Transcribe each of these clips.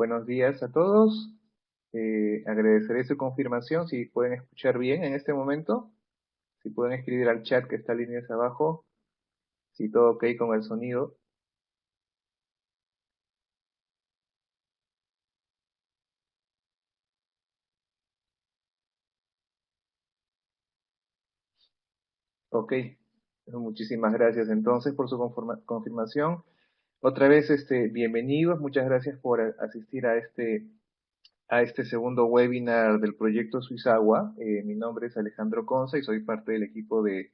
Buenos días a todos. Agradeceré su confirmación si pueden escuchar bien en este momento. Si pueden escribir al chat que está líneas abajo. Si todo ok con el sonido. Ok. Muchísimas gracias entonces por su confirmación. Otra vez, bienvenidos. Muchas gracias por asistir a este segundo webinar del proyecto Suizagua. Mi nombre es Alejandro Conza y soy parte del equipo de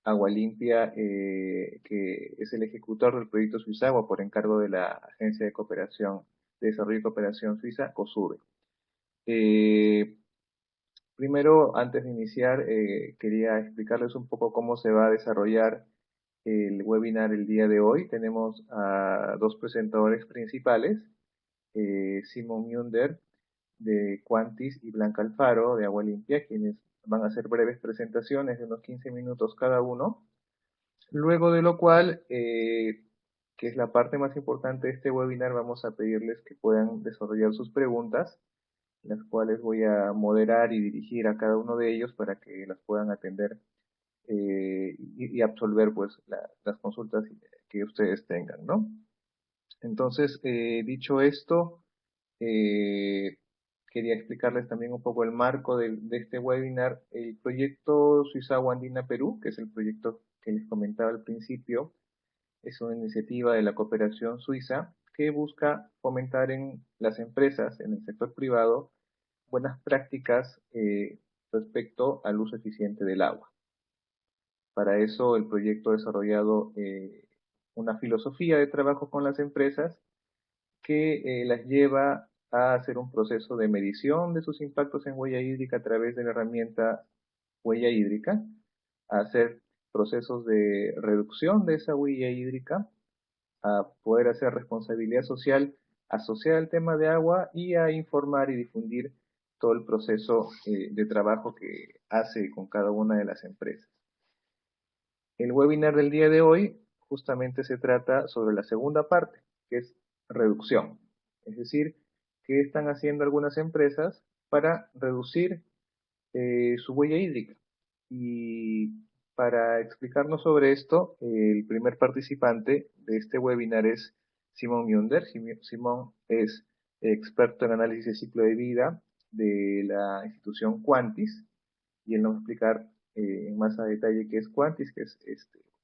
Agua Limpia, que es el ejecutor del proyecto Suizagua por encargo de la Agencia de Desarrollo y Cooperación Suiza, COSUDE. Primero, antes de iniciar, quería explicarles un poco cómo se va a desarrollar el webinar el día de hoy. Tenemos a dos presentadores principales, Simon Münder de Quantis y Blanca Alfaro de Agua Limpia, quienes van a hacer breves presentaciones de unos 15 minutos cada uno. Luego de lo cual, que es la parte más importante de este webinar, vamos a pedirles que puedan desarrollar sus preguntas, las cuales voy a moderar y dirigir a cada uno de ellos para que las puedan atender y absolver pues las consultas que ustedes tengan, ¿no? Entonces, dicho esto, eh, quería explicarles también un poco el marco de este webinar. El proyecto Suizagua Andina Perú, que es el proyecto que les comentaba al principio, es una iniciativa de la cooperación suiza que busca fomentar en las empresas, en el sector privado, buenas prácticas respecto al uso eficiente del agua. Para eso el proyecto ha desarrollado una filosofía de trabajo con las empresas que las lleva a hacer un proceso de medición de sus impactos en huella hídrica a través de la herramienta huella hídrica, a hacer procesos de reducción de esa huella hídrica, a poder hacer responsabilidad social asociada al tema de agua y a informar y difundir todo el proceso de trabajo que hace con cada una de las empresas. El webinar del día de hoy justamente se trata sobre la segunda parte, que es reducción. Es decir, qué están haciendo algunas empresas para reducir su huella hídrica. Y para explicarnos sobre esto, el primer participante de este webinar es Simon Münder. Simon es experto en análisis de ciclo de vida de la institución Quantis y él nos va a explicar en más a detalle qué es Quantis, que es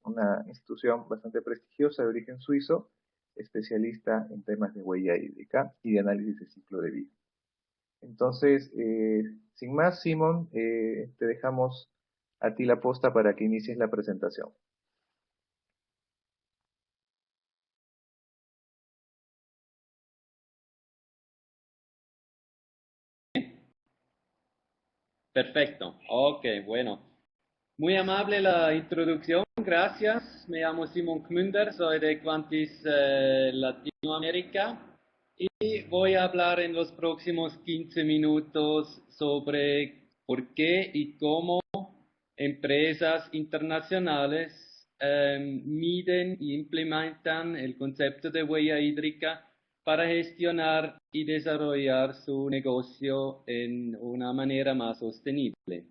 una institución bastante prestigiosa de origen suizo, especialista en temas de huella hídrica y de análisis de ciclo de vida. Entonces, sin más, Simon, te dejamos a ti la posta para que inicies la presentación. Perfecto. Ok, bueno. Muy amable la introducción, gracias. Me llamo Simon Gmunder, soy de Quantis Latinoamérica y voy a hablar en los próximos 15 minutos sobre por qué y cómo empresas internacionales miden y implementan el concepto de huella hídrica para gestionar y desarrollar su negocio en una manera más sostenible.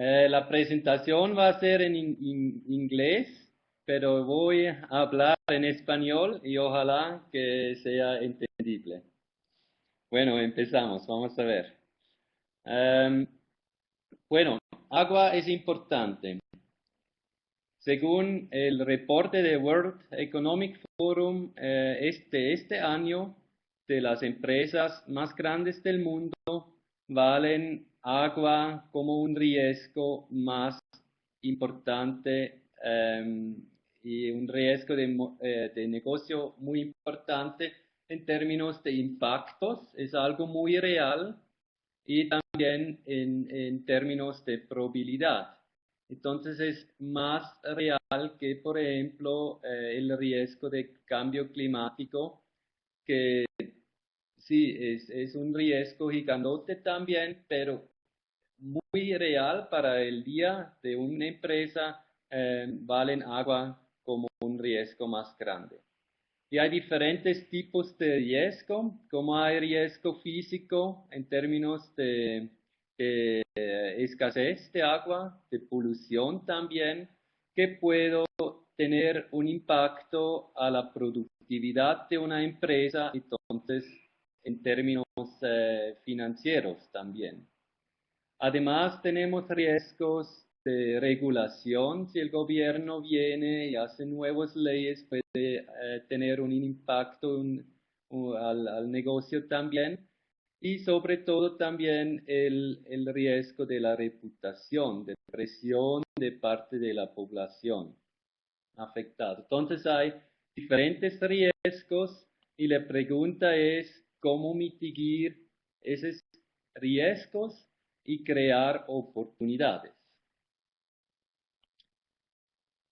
La presentación va a ser en inglés, pero voy a hablar en español y ojalá que sea entendible. Bueno, empezamos, vamos a ver. Em, bueno, agua es importante. Según el reporte de World Economic Forum este año, de las empresas más grandes del mundo, valen agua como un riesgo más importante y un riesgo de negocio muy importante en términos de impactos. Es algo muy real y también en términos de probabilidad. Entonces es más real que, por ejemplo, el riesgo de cambio climático, que sí, es un riesgo gigantote también, pero muy real para el día de una empresa, valen agua como un riesgo más grande. Y hay diferentes tipos de riesgo, como hay riesgo físico en términos de escasez de agua, de polución también, que puedo tener un impacto a la productividad de una empresa, entonces en términos financieros también. Además, tenemos riesgos de regulación. Si el gobierno viene y hace nuevas leyes, puede tener un impacto al negocio también. Y sobre todo también el riesgo de la reputación, de presión de parte de la población afectada. Entonces hay diferentes riesgos y la pregunta es cómo mitigar esos riesgos y crear oportunidades.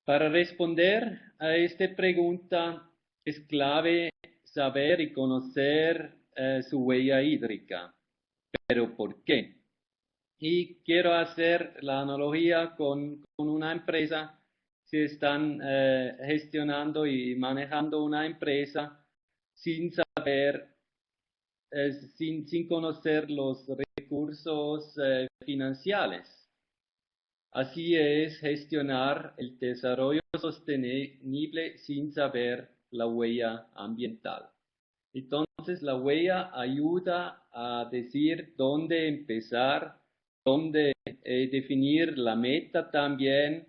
Para responder a esta pregunta es clave saber y conocer su huella hídrica. ¿Pero por qué? Y quiero hacer la analogía con una empresa. Si están gestionando y manejando una empresa sin saber, sin conocer los recursos financieros. Así es gestionar el desarrollo sostenible sin saber la huella ambiental. Entonces, la huella ayuda a decir dónde empezar, dónde definir la meta también,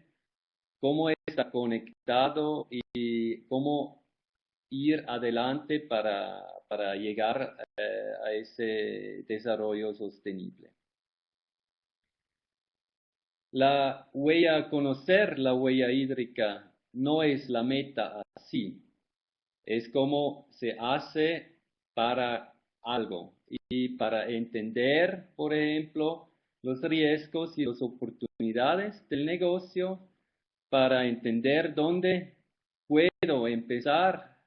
cómo está conectado y cómo ir adelante para llegar a ese desarrollo sostenible. Conocer la huella hídrica no es la meta así, es como se hace para algo y para entender, por ejemplo, los riesgos y las oportunidades del negocio, para entender dónde puedo empezar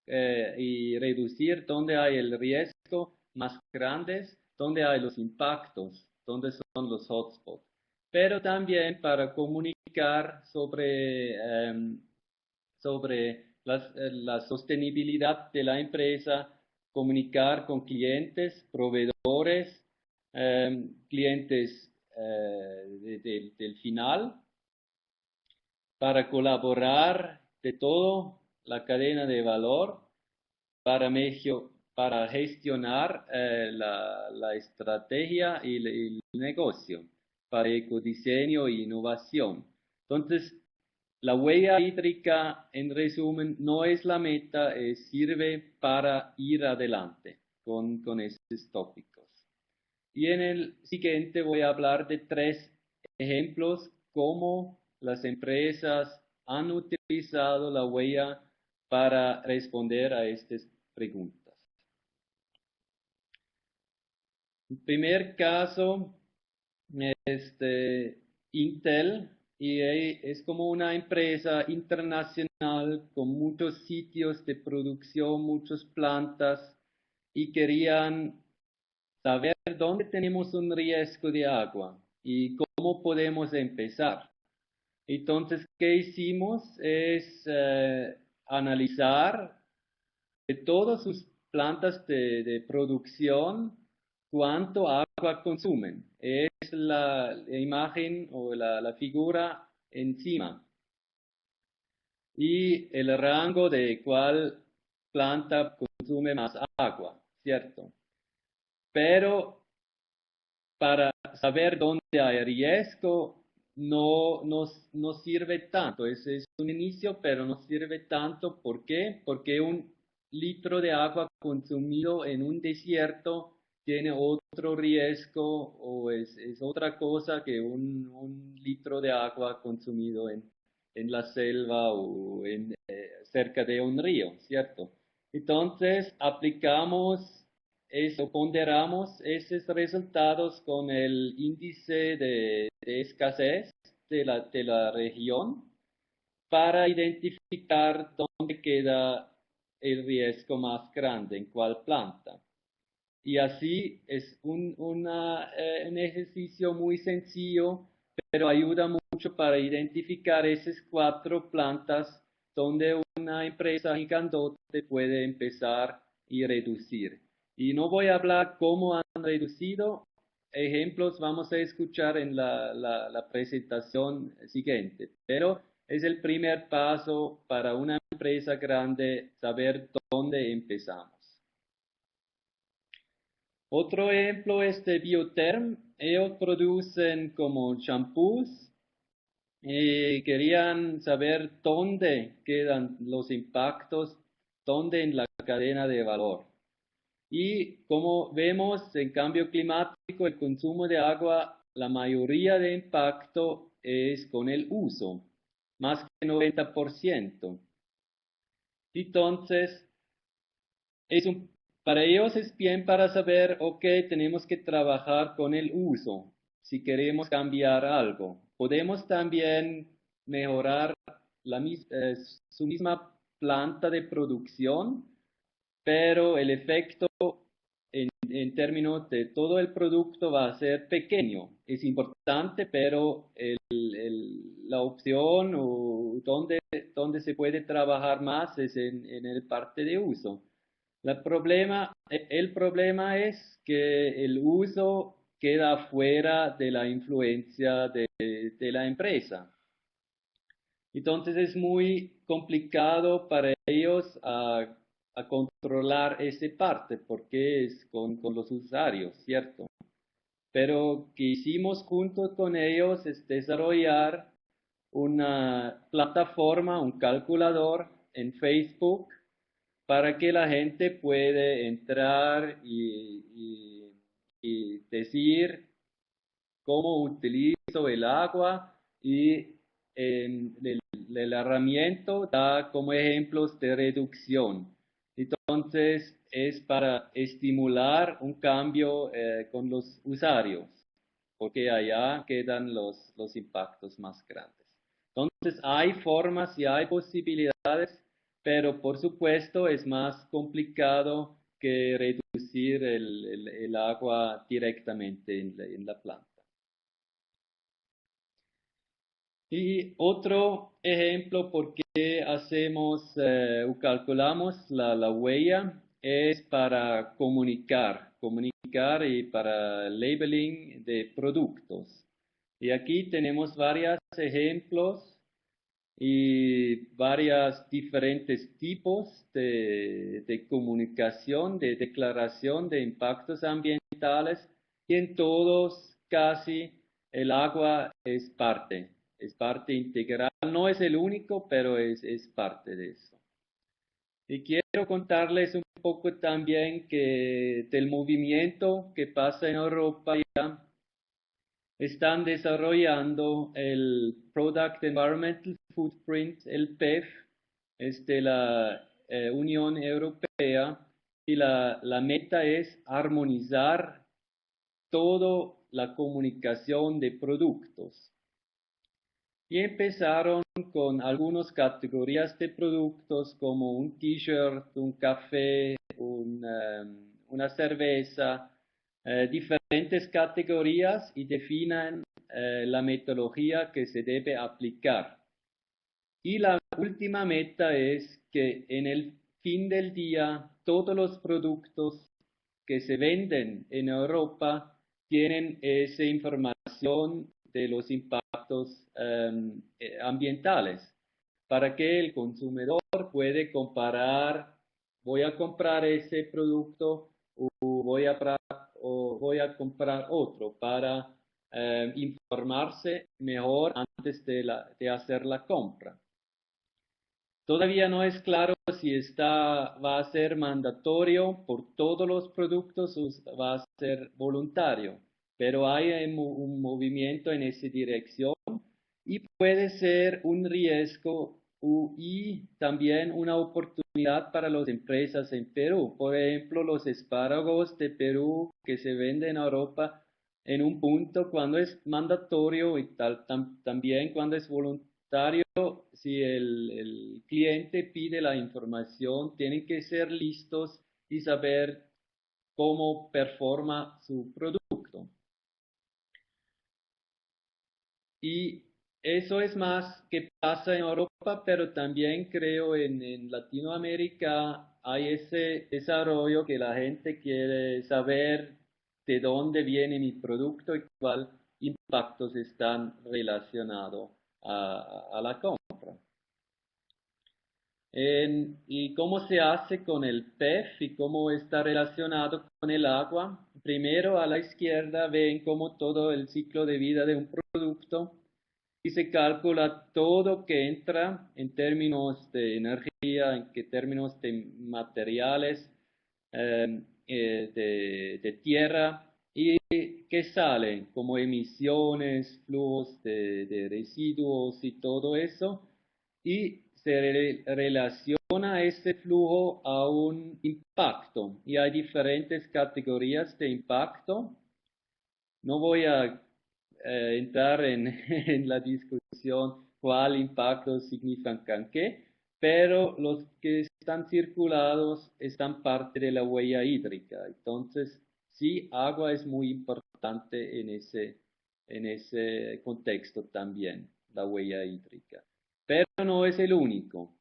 y reducir, dónde hay el riesgo más grandes, dónde hay los impactos, dónde son los hotspots. Pero también para comunicar sobre la sostenibilidad de la empresa, comunicar con clientes, proveedores, clientes del final, para colaborar de toda la cadena de valor para gestionar la estrategia y el negocio, para ecodiseño e innovación. Entonces, la huella hídrica, en resumen, no es la meta, sirve para ir adelante con estos tópicos. Y en el siguiente voy a hablar de 3 ejemplos cómo las empresas han utilizado la huella para responder a estas preguntas. El primer caso, Intel, y es como una empresa internacional con muchos sitios de producción, muchas plantas, y querían saber dónde tenemos un riesgo de agua y cómo podemos empezar. Entonces, ¿qué hicimos? Es analizar de todas sus plantas de producción cuánto agua consumen. Es la imagen o la figura encima. Y el rango de cuál planta consume más agua, ¿cierto? Pero para saber dónde hay riesgo no sirve tanto. Es un inicio, pero no sirve tanto. ¿Por qué? Porque un litro de agua consumido en un desierto tiene otro riesgo o es otra cosa que un litro de agua consumido en la selva o cerca de un río, ¿cierto? Entonces, aplicamos ponderamos esos resultados con el índice de escasez de la región para identificar dónde queda el riesgo más grande, en cuál planta. Y así es un ejercicio muy sencillo, pero ayuda mucho para identificar esas 4 plantas donde una empresa gigantote puede empezar y reducir. Y no voy a hablar cómo han reducido, ejemplos vamos a escuchar en la presentación siguiente, pero es el primer paso para una empresa grande saber dónde empezamos. Otro ejemplo es de Biotherm. Ellos producen como shampoos y querían saber dónde quedan los impactos, dónde en la cadena de valor. Y como vemos en cambio climático, el consumo de agua, la mayoría de impacto es con el uso, más que 90%. Entonces, para ellos es bien para saber, ok, tenemos que trabajar con el uso si queremos cambiar algo. Podemos también mejorar su misma planta de producción, pero el efecto en términos de todo el producto va a ser pequeño. Es importante, pero la opción o donde se puede trabajar más es en el parte de uso. El problema es que el uso queda fuera de la influencia de la empresa. Entonces es muy complicado para ellos a controlar esa parte porque es con los usuarios, ¿cierto? Pero que hicimos junto con ellos es desarrollar una plataforma, un calculador en Facebook para que la gente puede entrar y decir cómo utilizo el agua y el herramienta da como ejemplos de reducción. Entonces es para estimular un cambio con los usuarios, porque allá quedan los impactos más grandes. Entonces hay formas y hay posibilidades, pero por supuesto es más complicado que reducir el agua directamente en la planta. Y otro ejemplo por qué hacemos o calculamos la huella es para comunicar y para labeling de productos. Y aquí tenemos varios ejemplos y varios diferentes tipos de comunicación, de declaración de impactos ambientales, y en todos casi el agua es parte integral. No es el único, pero es parte de eso. Y quiero contarles un poco también del movimiento que pasa en Europa ya. Están desarrollando el Product Environmental Footprint, el PEF, es de la Unión Europea, y la meta es armonizar toda la comunicación de productos. Y empezaron con algunas categorías de productos como un t-shirt, un café, una cerveza, diferentes categorías y definen la metodología que se debe aplicar. Y la última meta es que en el fin del día todos los productos que se venden en Europa tienen esa información de los impactos ambientales para que el consumidor puede comparar, voy a comprar ese producto o voy a comprar otro para informarse mejor antes de hacer la compra. Todavía no es claro si va a ser mandatorio por todos los productos o va a ser voluntario, pero hay un movimiento en esa dirección y puede ser un riesgo y también una oportunidad para las empresas en Perú. Por ejemplo, los espárragos de Perú que se venden en Europa en un punto cuando es mandatorio y también cuando es voluntario. Si el cliente pide la información, tienen que ser listos y saber cómo performa su producto. Y eso es más que pasa en Europa, pero también creo en Latinoamérica hay ese desarrollo que la gente quiere saber de dónde viene mi producto y cuál impactos están relacionados a la compra. ¿Y cómo se hace con el PEF y cómo está relacionado con el agua? Primero a la izquierda ven cómo todo el ciclo de vida de un producto y se calcula todo que entra en términos de energía, en que términos de materiales, de tierra y que salen como emisiones, flujos de residuos y todo eso y se relaciona ese flujo a un impacto y hay diferentes categorías de impacto. No voy a entrar en, en la discusión cuál impacto significan qué, pero los que están circulados están parte de la huella hídrica. Entonces, sí, agua es muy importante en ese contexto también, la huella hídrica. Pero no es el único.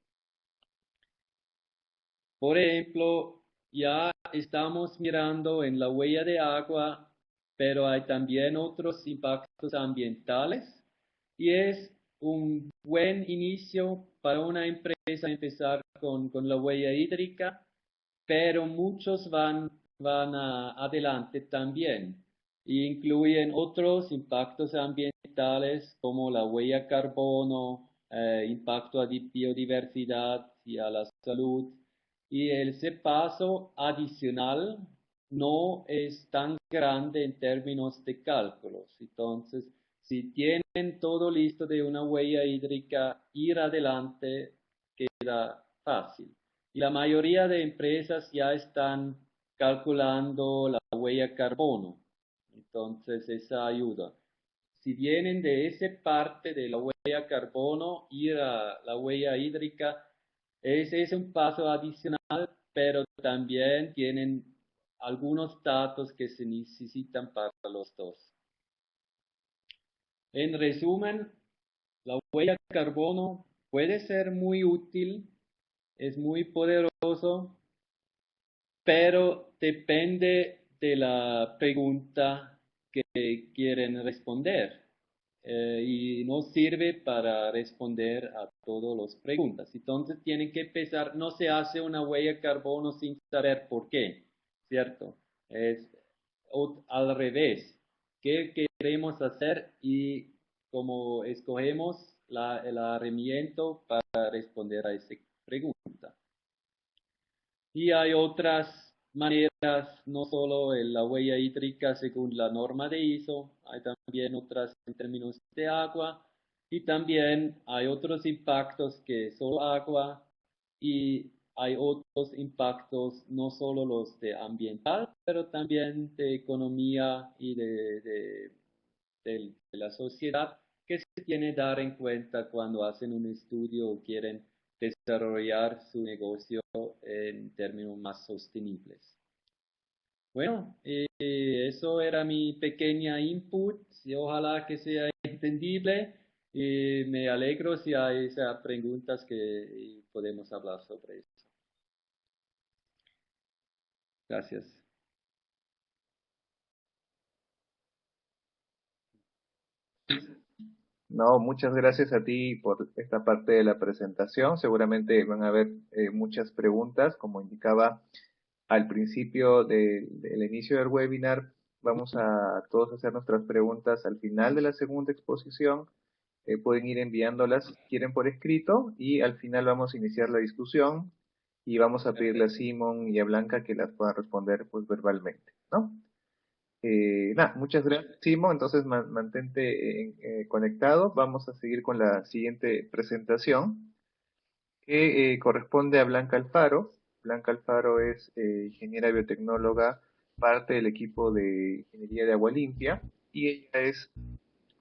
Por ejemplo, ya estamos mirando en la huella de agua, pero hay también otros impactos ambientales y es un buen inicio para una empresa empezar con la huella hídrica, pero muchos van adelante también e incluyen otros impactos ambientales como la huella carbono, impacto a biodiversidad y a la salud. Y ese paso adicional no es tan grande en términos de cálculos. Entonces, si tienen todo listo de una huella hídrica, ir adelante queda fácil. Y la mayoría de empresas ya están calculando la huella carbono. Entonces, esa ayuda. Si vienen de esa parte de la huella carbono, ir a la huella hídrica es un paso adicional, pero también tienen algunos datos que se necesitan para los dos. En resumen, la huella carbono puede ser muy útil, es muy poderoso, pero depende de la pregunta que quieren responder. Y no sirve para responder a todas las preguntas. Entonces tienen que empezar, no se hace una huella de carbono sin saber por qué, ¿cierto? Es al revés. ¿Qué queremos hacer y cómo escogemos el herramienta para responder a esa pregunta? Y hay otras maneras, no solo en la huella hídrica según la norma de ISO, hay también otras en términos de agua y también hay otros impactos que solo agua y hay otros impactos, no solo los de ambiental, pero también de economía y de la sociedad que se tiene que dar en cuenta cuando hacen un estudio o quieren desarrollar su negocio en términos más sostenibles. Bueno, eso era mi pequeña input y ojalá que sea entendible. Me alegro si hay preguntas que podemos hablar sobre eso. Gracias. No, muchas gracias a ti por esta parte de la presentación. Seguramente van a haber muchas preguntas. Como indicaba al principio del inicio del webinar, vamos a todos hacer nuestras preguntas al final de la segunda exposición. Pueden ir enviándolas si quieren por escrito y al final vamos a iniciar la discusión y vamos a pedirle a Simón y a Blanca que las puedan responder pues verbalmente, ¿no? Muchas gracias, Simo. Entonces, mantente conectado. Vamos a seguir con la siguiente presentación, que corresponde a Blanca Alfaro. Blanca Alfaro es ingeniera biotecnóloga, parte del equipo de ingeniería de agua limpia, y ella es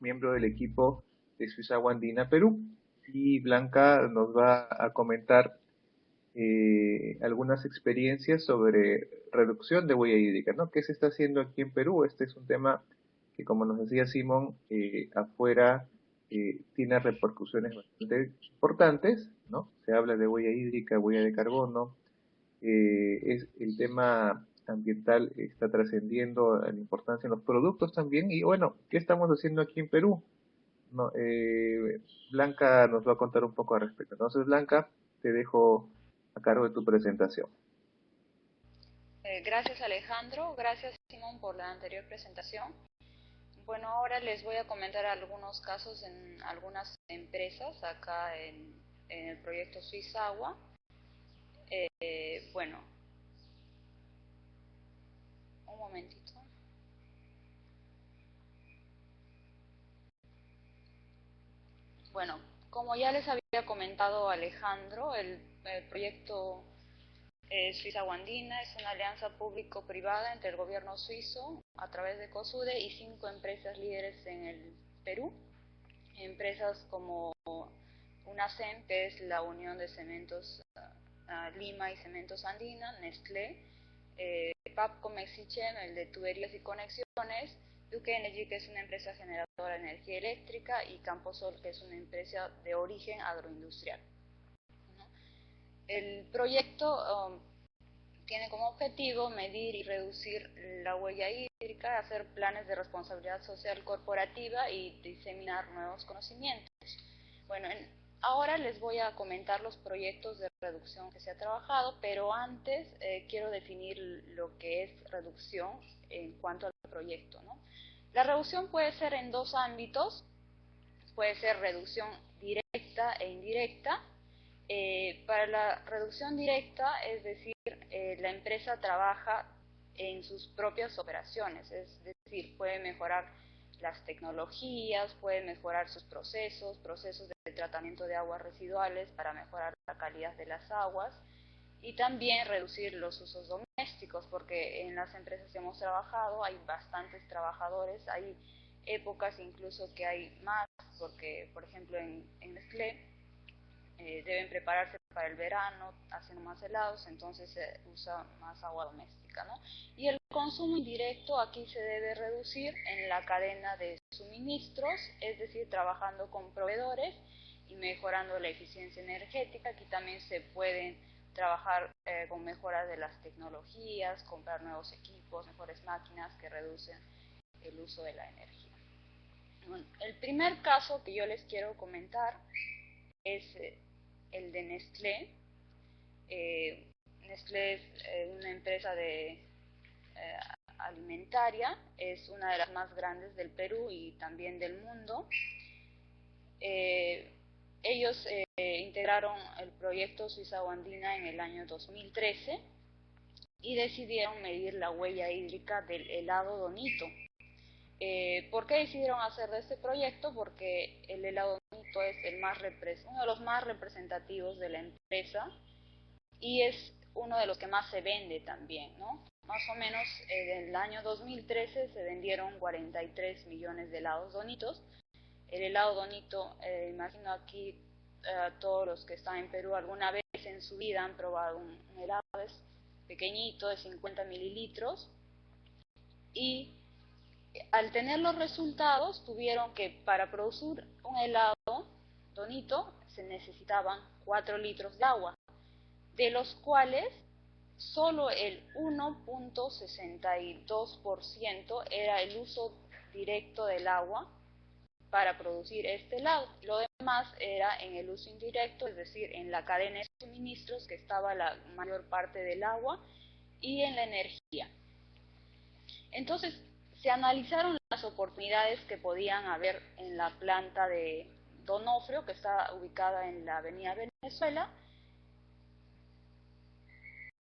miembro del equipo de Suiza Agua Andina Perú. Y Blanca nos va a comentar algunas experiencias sobre reducción de huella hídrica, ¿no? ¿Qué se está haciendo aquí en Perú? Este es un tema que, como nos decía Simón, afuera tiene repercusiones bastante importantes, ¿no? Se habla de huella hídrica, huella de carbono, el tema ambiental está trascendiendo la importancia en los productos también. Y bueno, ¿qué estamos haciendo aquí en Perú? No, Blanca nos va a contar un poco al respecto. Entonces, Blanca, te dejo a cargo de tu presentación. Gracias Alejandro, gracias Simón por la anterior presentación. Bueno, ahora les voy a comentar algunos casos en algunas empresas acá en el proyecto Suizagua. Bueno, un momentito. Bueno, como ya les había comentado Alejandro, el proyecto Suiza Andina es una alianza público-privada entre el gobierno suizo a través de COSUDE y 5 empresas líderes en el Perú. Empresas como UNACEM, que es la Unión de Cementos Lima y Cementos Andina, Nestlé, Papco Mexichem, el de tuberías y conexiones, Duke Energy, que es una empresa generadora de energía eléctrica, y Camposol, que es una empresa de origen agroindustrial. El proyecto tiene como objetivo medir y reducir la huella hídrica, hacer planes de responsabilidad social corporativa y diseminar nuevos conocimientos. Bueno, ahora les voy a comentar los proyectos de reducción que se ha trabajado, pero antes quiero definir lo que es reducción en cuanto al proyecto, ¿no? La reducción puede ser en dos ámbitos, puede ser reducción directa e indirecta. Para la reducción directa, es decir, la empresa trabaja en sus propias operaciones, es decir, puede mejorar las tecnologías, puede mejorar sus procesos de tratamiento de aguas residuales para mejorar la calidad de las aguas y también reducir los usos domésticos, porque en las empresas que hemos trabajado hay bastantes trabajadores, hay épocas incluso que hay más, porque por ejemplo en Nestlé deben prepararse para el verano, hacen más helados, entonces se usa más agua doméstica, ¿no? Y el consumo indirecto aquí se debe reducir en la cadena de suministros, es decir, trabajando con proveedores y mejorando la eficiencia energética. Aquí también se pueden trabajar con mejoras de las tecnologías, comprar nuevos equipos, mejores máquinas que reducen el uso de la energía. Bueno, el primer caso que yo les quiero comentar es el de Nestlé. Nestlé es una empresa alimentaria, es una de las más grandes del Perú y también del mundo. Ellos integraron el proyecto Suiza Andina en el año 2013 y decidieron medir la huella hídrica del helado Donito. ¿Por qué decidieron hacer de este proyecto? Porque el helado Donito es uno de los más representativos de la empresa y es uno de los que más se vende también, ¿no? Más o menos en el año 2013 se vendieron 43 millones de helados Donitos. El helado Donito, imagino aquí todos los que están en Perú alguna vez en su vida han probado un helado, es pequeñito, de 50 mililitros, y al tener los resultados tuvieron que para producir un helado Donito se necesitaban 4 litros de agua, de los cuales solo el 1.62% era el uso directo del agua para producir este helado. Lo demás era en el uso indirecto, es decir, en la cadena de suministros que estaba la mayor parte del agua y en la energía. Entonces, se analizaron las oportunidades que podían haber en la planta de Donofrio, que está ubicada en la avenida Venezuela,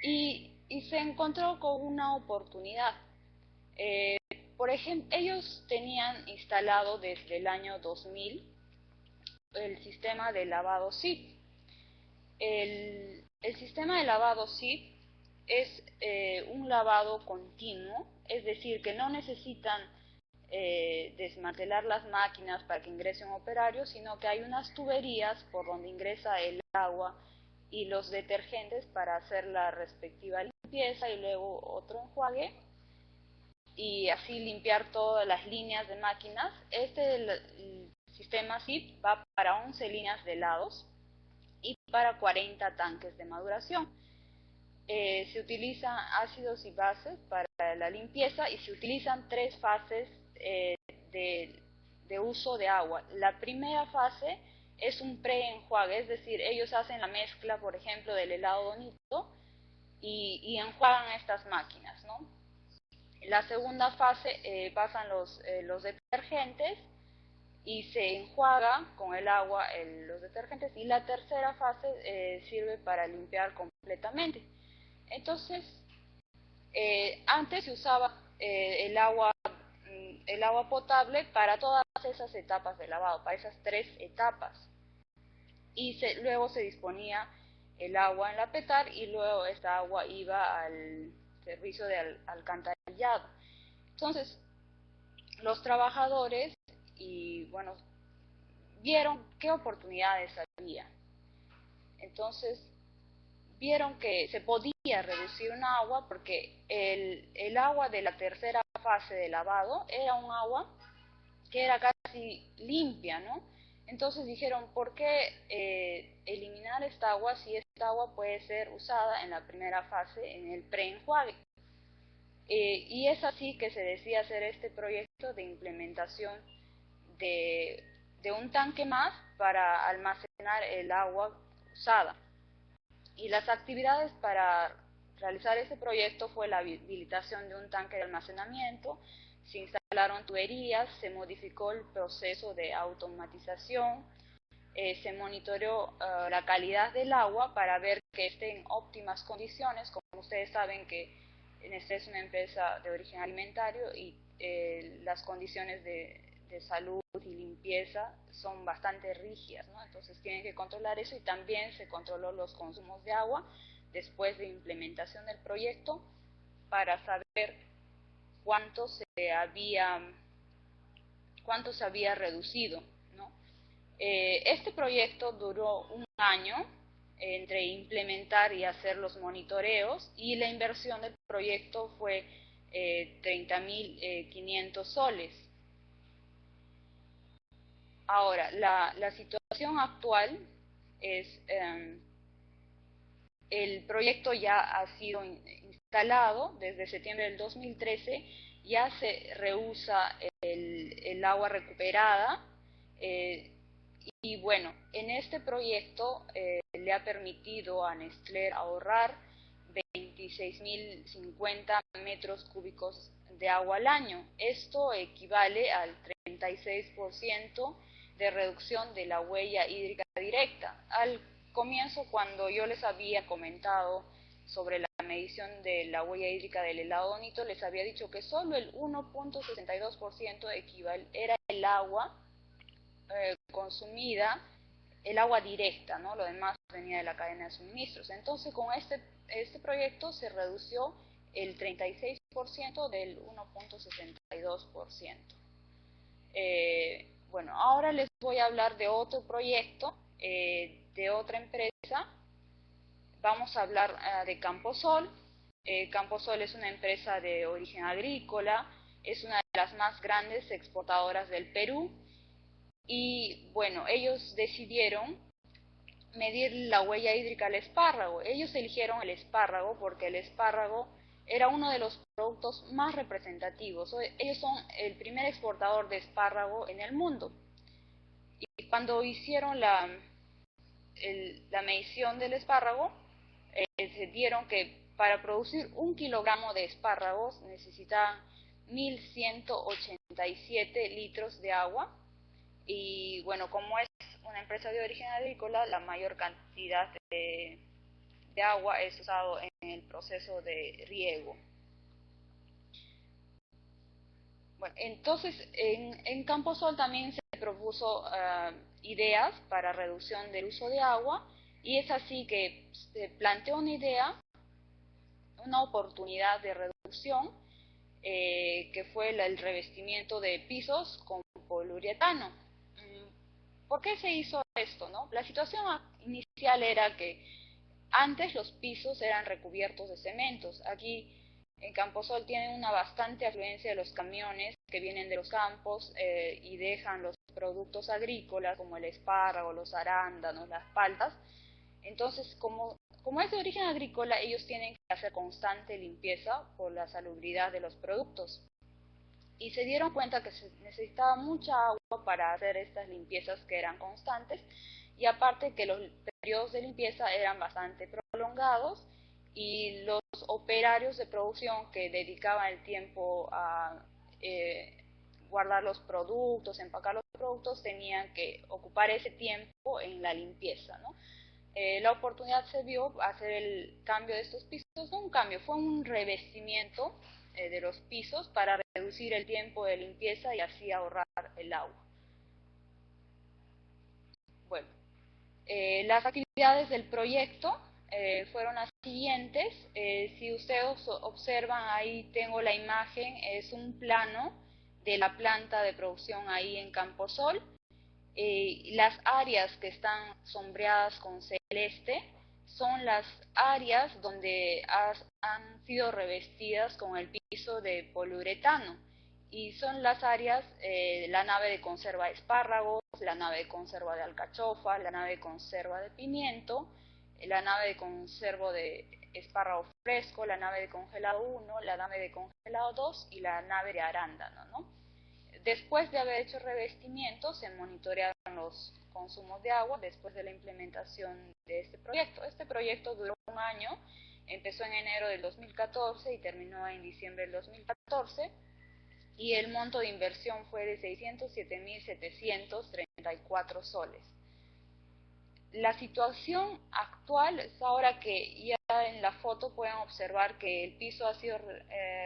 y se encontró con una oportunidad. Por ejemplo, ellos tenían instalado desde el año 2000 el sistema de lavado SIP. El sistema de lavado SIP es un lavado continuo, es decir, que no necesitan desmantelar las máquinas para que ingrese un operario, sino que hay unas tuberías por donde ingresa el agua y los detergentes para hacer la respectiva limpieza y luego otro enjuague y así limpiar todas las líneas de máquinas. El sistema SIP va para 11 líneas de helados y para 40 tanques de maduración. Se utilizan ácidos y bases para la limpieza y se utilizan 3 fases de uso de agua. La primera fase es un preenjuague, es decir, ellos hacen la mezcla, por ejemplo, del helado Donito y enjuagan estas máquinas, ¿no? En la segunda fase pasan los detergentes y se enjuaga con el agua los detergentes, y la tercera fase sirve para limpiar completamente. Entonces, antes se usaba el agua potable para todas esas etapas de lavado, para esas 3 etapas, y luego se disponía el agua en la petar y luego esta agua iba al servicio de alcantarillado. Entonces, los trabajadores vieron qué oportunidades había. Entonces, vieron que se podía reducir un agua porque el agua de la tercera fase de lavado era un agua que era casi limpia, ¿no? Entonces dijeron, ¿por qué eliminar esta agua si esta agua puede ser usada en la primera fase, en el preenjuague? Y es así que se decide hacer este proyecto de implementación de un tanque más para almacenar el agua usada. Y las actividades para realizar este proyecto fue la habilitación de un tanque de almacenamiento, se instalaron tuberías, se modificó el proceso de automatización, se monitoreó la calidad del agua para ver que esté en óptimas condiciones. Como ustedes saben que Nestlé es una empresa de origen alimentario y las condiciones de salud y limpieza son bastante rígidas, ¿no? Entonces tienen que controlar eso, y también se controló los consumos de agua después de implementación del proyecto para saber cuánto se había reducido, ¿no? Este proyecto duró un año entre implementar y hacer los monitoreos, y la inversión del proyecto fue 30.500 soles. Ahora, la situación actual es, el proyecto ya ha sido instalado desde septiembre del 2013, ya se reusa el agua recuperada, y bueno, en este proyecto le ha permitido a Nestlé ahorrar 26.050 metros cúbicos de agua al año. Esto equivale al 36% de reducción de la huella hídrica directa. Al comienzo, cuando yo les había comentado sobre la medición de la huella hídrica del helado Donito, les había dicho que solo el 1.62% era el agua consumida, el agua directa, ¿no? Lo demás venía de la cadena de suministros. Entonces, con este proyecto se redució el 36% del 1.62%. Bueno, ahora les voy a hablar de otro proyecto de otra empresa. Vamos a hablar de Camposol. Camposol es una empresa de origen agrícola, es una de las más grandes exportadoras del Perú, y bueno, ellos decidieron medir la huella hídrica al espárrago. Ellos eligieron el espárrago porque el espárrago era uno de los productos más representativos. Ellos son el primer exportador de espárrago en el mundo. Y cuando hicieron la medición del espárrago, se dieron que para producir 1 kilogramo de espárragos necesitaban 1.187 litros de agua. Y bueno, como es una empresa de origen agrícola, la mayor cantidad de agua es usado en el proceso de riego. Bueno, entonces en Camposol también se propuso ideas para reducción del uso de agua, y es así que se planteó una idea, una oportunidad de reducción, que fue el revestimiento de pisos con poliuretano. ¿Por qué se hizo esto, no? La situación inicial era que antes los pisos eran recubiertos de cementos. Aquí en Camposol tienen una bastante afluencia de los camiones que vienen de los campos y dejan los productos agrícolas como el espárrago, los arándanos, las paltas. Entonces, como es de origen agrícola, ellos tienen que hacer constante limpieza por la salubridad de los productos. Y se dieron cuenta que se necesitaba mucha agua para hacer estas limpiezas que eran constantes, y aparte que los periodos de limpieza eran bastante prolongados, y los operarios de producción que dedicaban el tiempo a guardar los productos, empacar los productos, tenían que ocupar ese tiempo en la limpieza, ¿no? La oportunidad se vio hacer el cambio de estos pisos, no un cambio, fue un revestimiento de los pisos para reducir el tiempo de limpieza y así ahorrar el agua. Bueno, las actividades del proyecto fueron las siguientes. Si ustedes observan, ahí tengo la imagen, es un plano de la planta de producción ahí en Camposol. Las áreas que están sombreadas con celeste son las áreas donde han sido revestidas con el piso de poliuretano, y son las áreas, la nave de conserva de espárragos, la nave de conserva de alcachofa, la nave de conserva de pimiento, la nave de conserva de espárrago fresco, la nave de congelado 1, la nave de congelado 2 y la nave de arándano, ¿no? Después de haber hecho revestimiento, se monitorearon los consumos de agua después de la implementación de este proyecto. Este proyecto duró un año, empezó en enero del 2014 y terminó en diciembre del 2014, y el monto de inversión fue de 607.734 soles. La situación actual es ahora que ya en la foto pueden observar que el piso ha sido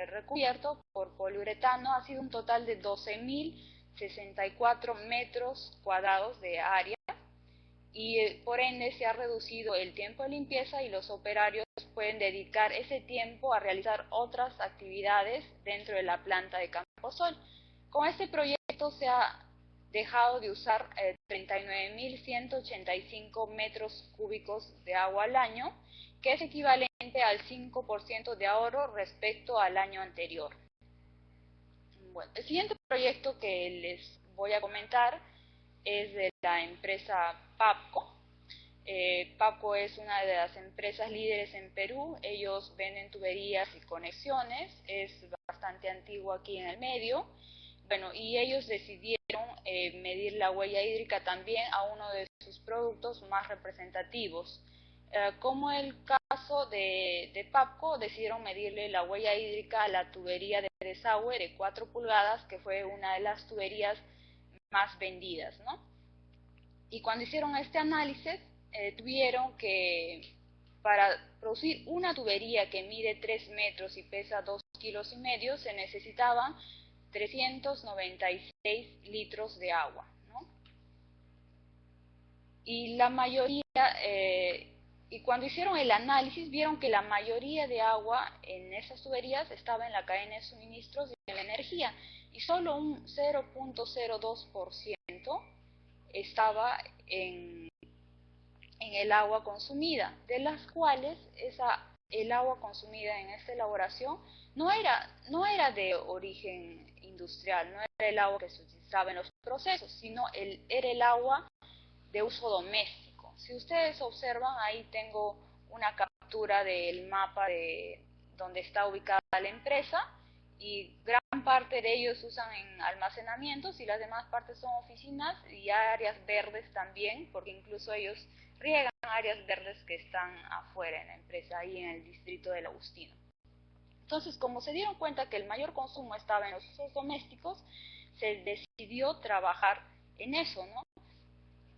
recubierto por poliuretano, ha sido un total de 12.064 metros cuadrados de área, y por ende se ha reducido el tiempo de limpieza y los operarios pueden dedicar ese tiempo a realizar otras actividades dentro de la planta de Camposol. Con este proyecto se ha dejado de usar 39.185 metros cúbicos de agua al año, que es equivalente al 5% de ahorro respecto al año anterior. Bueno, el siguiente proyecto que les voy a comentar es de la empresa PAPCO. PAPCO es una de las empresas líderes en Perú. Ellos venden tuberías y conexiones, es bastante antiguo aquí en el medio. Bueno, y ellos decidieron medir la huella hídrica también a uno de sus productos más representativos. Como el caso de PAPCO, decidieron medirle la huella hídrica a la tubería de desagüe de 4 pulgadas, que fue una de las tuberías más vendidas, ¿no? Y cuando hicieron este análisis, tuvieron que, para producir una tubería que mide 3 metros y pesa 2,5 kilos, se necesitaban 396 litros de agua, ¿no? Y la mayoría, y cuando hicieron el análisis, vieron que la mayoría de agua en esas tuberías estaba en la cadena de suministros y en la energía, y solo un 0.02% estaba en el agua consumida, de las cuales el agua consumida en esta elaboración no era de origen industrial, no era el agua que se utilizaba en los procesos, sino era el agua de uso doméstico. Si ustedes observan, ahí tengo una captura del mapa de donde está ubicada la empresa, y gran parte de ellos usan en almacenamientos y las demás partes son oficinas y áreas verdes también, porque incluso ellos riegan áreas verdes que están afuera en la empresa, ahí en el distrito del Agustino. Entonces, como se dieron cuenta que el mayor consumo estaba en los usos domésticos, se decidió trabajar en eso, ¿no?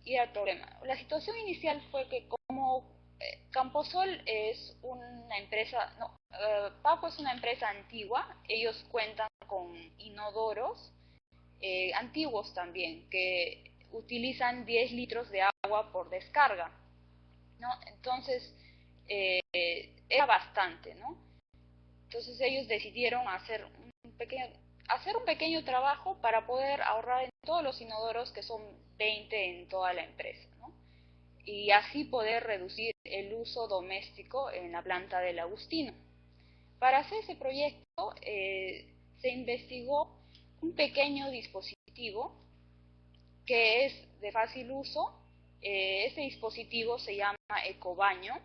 Y el problema, la situación inicial fue que como Camposol es una empresa, PAPCO es una empresa antigua, ellos cuentan con inodoros antiguos también, que utilizan 10 litros de agua por descarga, ¿no? Entonces, era bastante, ¿no? Entonces ellos decidieron hacer un pequeño trabajo para poder ahorrar en todos los inodoros, que son 20 en toda la empresa, ¿no? Y así poder reducir el uso doméstico en la planta del Agustino. Para hacer ese proyecto se investigó un pequeño dispositivo que es de fácil uso. Este dispositivo se llama ecobaño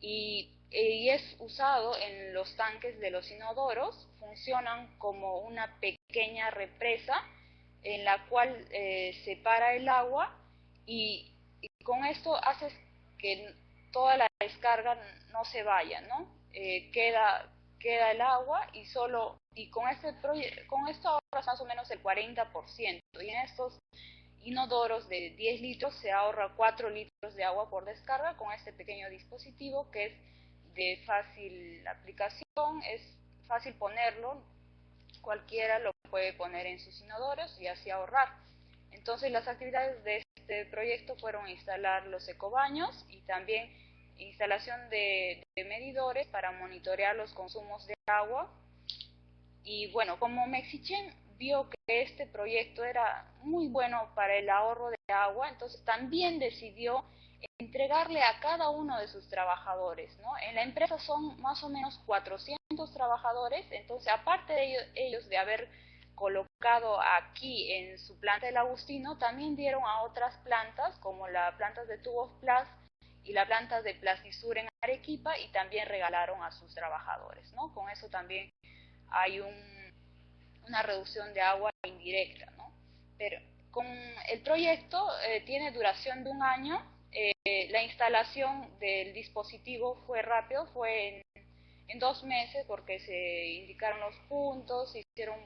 y es usado en los tanques de los inodoros. Funcionan como una pequeña represa en la cual separa el agua y con esto haces que toda la descarga no se vaya, ¿no? Queda el agua y con esto ahorras más o menos el 40%, y en estos inodoros de 10 litros se ahorra 4 litros de agua por descarga con este pequeño dispositivo que es de fácil aplicación, es fácil ponerlo, cualquiera lo puede poner en sus inodoros y así ahorrar. Entonces las actividades de este proyecto fueron instalar los ecobaños y también instalación de medidores para monitorear los consumos de agua. Y bueno, como Mexichen vio que este proyecto era muy bueno para el ahorro de agua, entonces también decidió entregarle a cada uno de sus trabajadores, ¿no? En la empresa son más o menos 400 trabajadores, entonces aparte de ellos de haber colocado aquí en su planta del Agustino, también dieron a otras plantas, como la planta de Tubos Plus y la planta de Plastisur en Arequipa, y también regalaron a sus trabajadores, ¿no? Con eso también hay una reducción de agua indirecta, ¿no? Pero con el proyecto tiene duración de un año. La instalación del dispositivo fue rápido, fue en 2 meses, porque se indicaron los puntos, se hicieron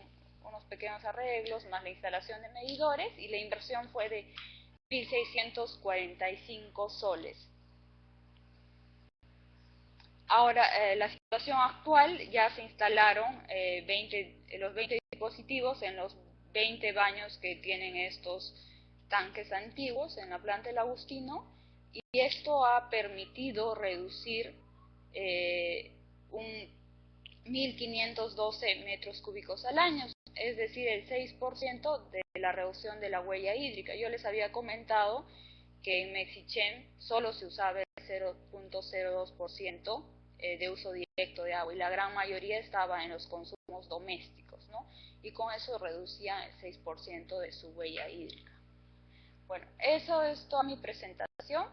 unos pequeños arreglos, más la instalación de medidores, y la inversión fue de 1.645 soles. Ahora, la situación actual, ya se instalaron los 20 dispositivos en los 20 baños que tienen estos tanques antiguos en la planta del Agustino, y esto ha permitido reducir un 1.512 metros cúbicos al año, es decir, el 6% de la reducción de la huella hídrica. Yo les había comentado que en Mexichen solo se usaba el 0.02% de uso directo de agua, y la gran mayoría estaba en los consumos domésticos, ¿no? Y con eso reducía el 6% de su huella hídrica. Bueno, eso es toda mi presentación.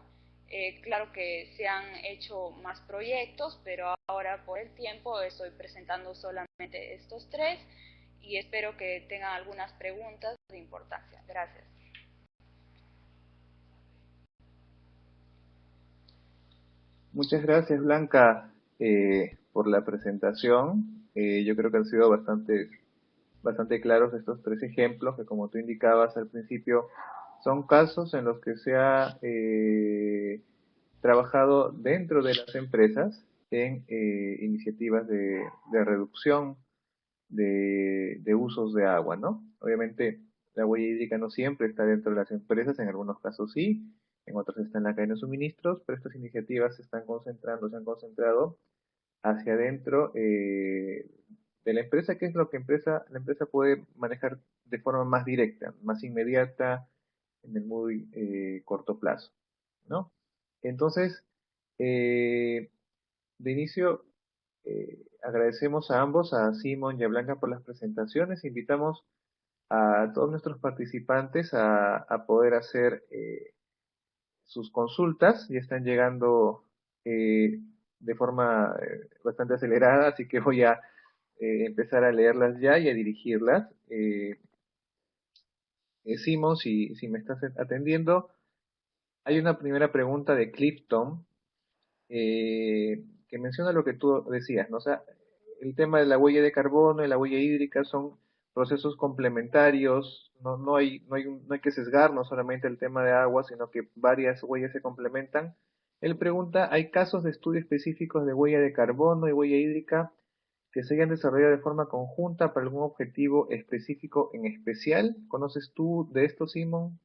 Claro que se han hecho más proyectos, pero ahora por el tiempo estoy presentando solamente estos 3 y espero que tengan algunas preguntas de importancia. Gracias. Muchas gracias, Blanca, por la presentación. Yo creo que han sido bastante claros estos 3 ejemplos que, como tú indicabas al principio, son casos en los que se ha trabajado dentro de las empresas en iniciativas de reducción de usos de agua, ¿no? Obviamente la huella hídrica no siempre está dentro de las empresas, en algunos casos sí, en otros está en la cadena de suministros, pero estas iniciativas se han concentrado hacia adentro de la empresa, que es lo que la empresa puede manejar de forma más directa, más inmediata, en el muy corto plazo, ¿no? Entonces, de inicio, agradecemos a ambos, a Simón y a Blanca, por las presentaciones. Invitamos a todos nuestros participantes a poder hacer sus consultas. Ya están llegando de forma bastante acelerada, así que voy a empezar a leerlas ya y a dirigirlas. Simón, si me estás atendiendo, hay una primera pregunta de Clifton que menciona lo que tú decías, ¿no? O sea, el tema de la huella de carbono y la huella hídrica son procesos complementarios, no hay que sesgar no solamente el tema de agua, sino que varias huellas se complementan. Él pregunta, ¿hay casos de estudio específicos de huella de carbono y huella hídrica que se hayan desarrollado de forma conjunta para algún objetivo específico en especial? ¿Conoces tú de esto, Simón?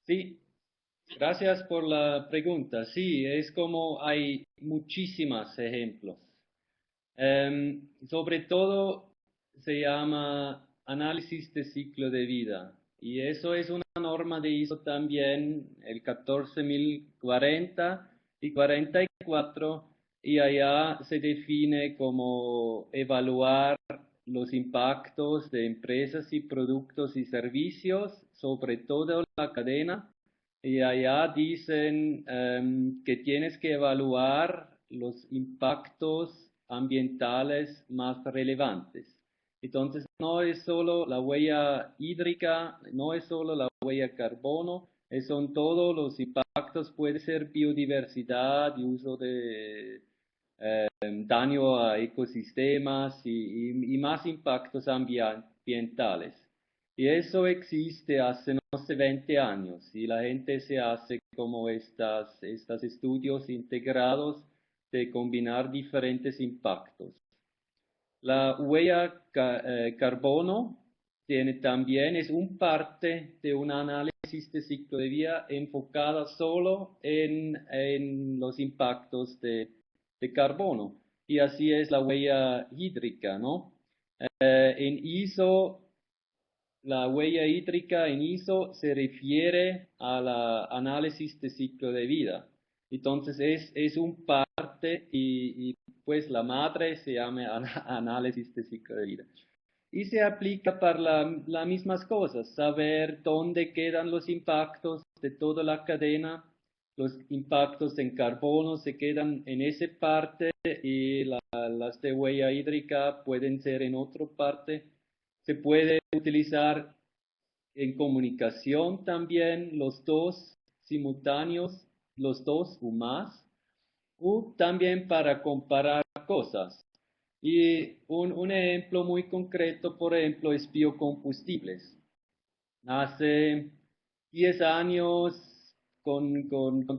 Sí, gracias por la pregunta. Sí, es como hay muchísimos ejemplos. Sobre todo se llama análisis de ciclo de vida, y eso es una norma de ISO también, el 14040 y 44, y allá se define cómo evaluar los impactos de empresas y productos y servicios sobre toda la cadena y allá dicen que tienes que evaluar los impactos ambientales más relevantes. Entonces, no es solo la huella hídrica, no es solo la huella carbono, son todos los impactos, puede ser biodiversidad y uso de daño a ecosistemas y más impactos ambientales. Y eso existe hace, no sé, 20 años y la gente se hace como estos estudios integrados de combinar diferentes impactos. La huella carbono tiene también, es un parte de un análisis de ciclo de vida enfocada solo en los impactos de carbono. Y así es la huella hídrica, ¿no? En ISO, la huella hídrica en ISO se refiere al análisis de ciclo de vida. Entonces es un parte y pues la madre se llama análisis de ciclo de vida. Y se aplica para las mismas cosas, saber dónde quedan los impactos de toda la cadena. Los impactos en carbono se quedan en esa parte y las de huella hídrica pueden ser en otra parte. Se puede utilizar en comunicación también los dos simultáneos, los dos o más, o también para comparar cosas. Y un ejemplo muy concreto, por ejemplo, es biocombustibles. Hace 10 años, con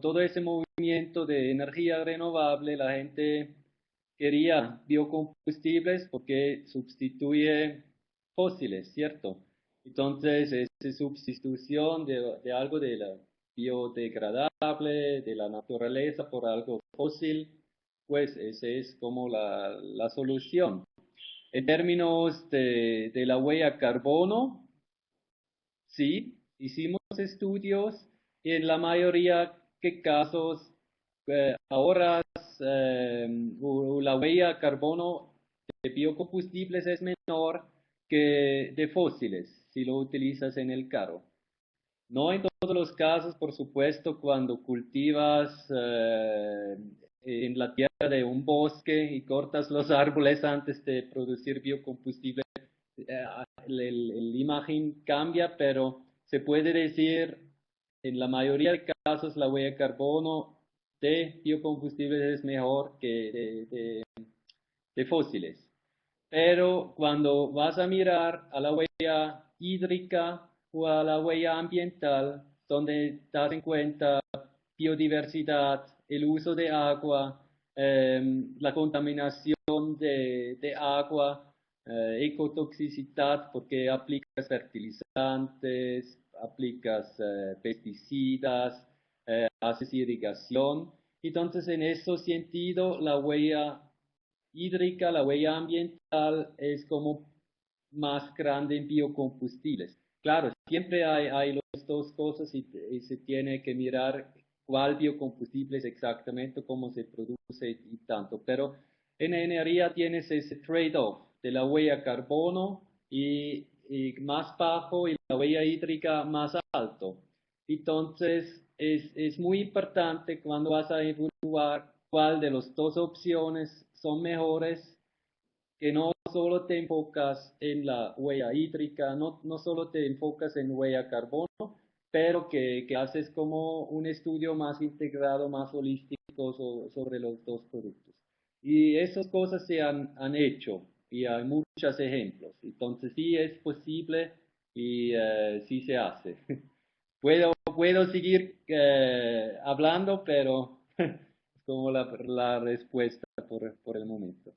todo ese movimiento de energía renovable, la gente quería biocombustibles porque sustituye fósiles, ¿cierto? Entonces, esa sustitución de algo de la biodegradable, de la naturaleza por algo fósil, pues esa es como la solución. En términos de la huella carbono, sí, hicimos estudios y en la mayoría de casos ahora la huella carbono de biocombustibles es menor que de fósiles si lo utilizas en el carro. No en todos los casos, por supuesto, cuando cultivas en la tierra de un bosque y cortas los árboles antes de producir biocombustible, la imagen cambia, pero se puede decir en la mayoría de casos la huella de carbono de biocombustibles es mejor que de fósiles. Pero cuando vas a mirar a la huella hídrica o a la huella ambiental, donde das en cuenta biodiversidad, el uso de agua, la contaminación de agua, ecotoxicidad, porque aplicas fertilizantes, aplicas pesticidas, haces irrigación. Entonces, en ese sentido, la huella hídrica, la huella ambiental es como más grande en biocombustibles. Claro, siempre hay las dos cosas y se tiene que mirar cuál biocombustible es exactamente, cómo se produce y tanto. Pero en energía tienes ese trade-off de la huella carbono y más bajo y la huella hídrica más alto. Entonces, es muy importante cuando vas a evaluar cuál de las dos opciones son mejores, que no solo te enfocas en la huella hídrica, no solo te enfocas en huella carbono, pero que haces como un estudio más integrado, más holístico sobre los dos productos. Y esas cosas se han hecho y hay muchos ejemplos. Entonces sí es posible y sí se hace. Puedo seguir hablando, pero es como la respuesta por el momento.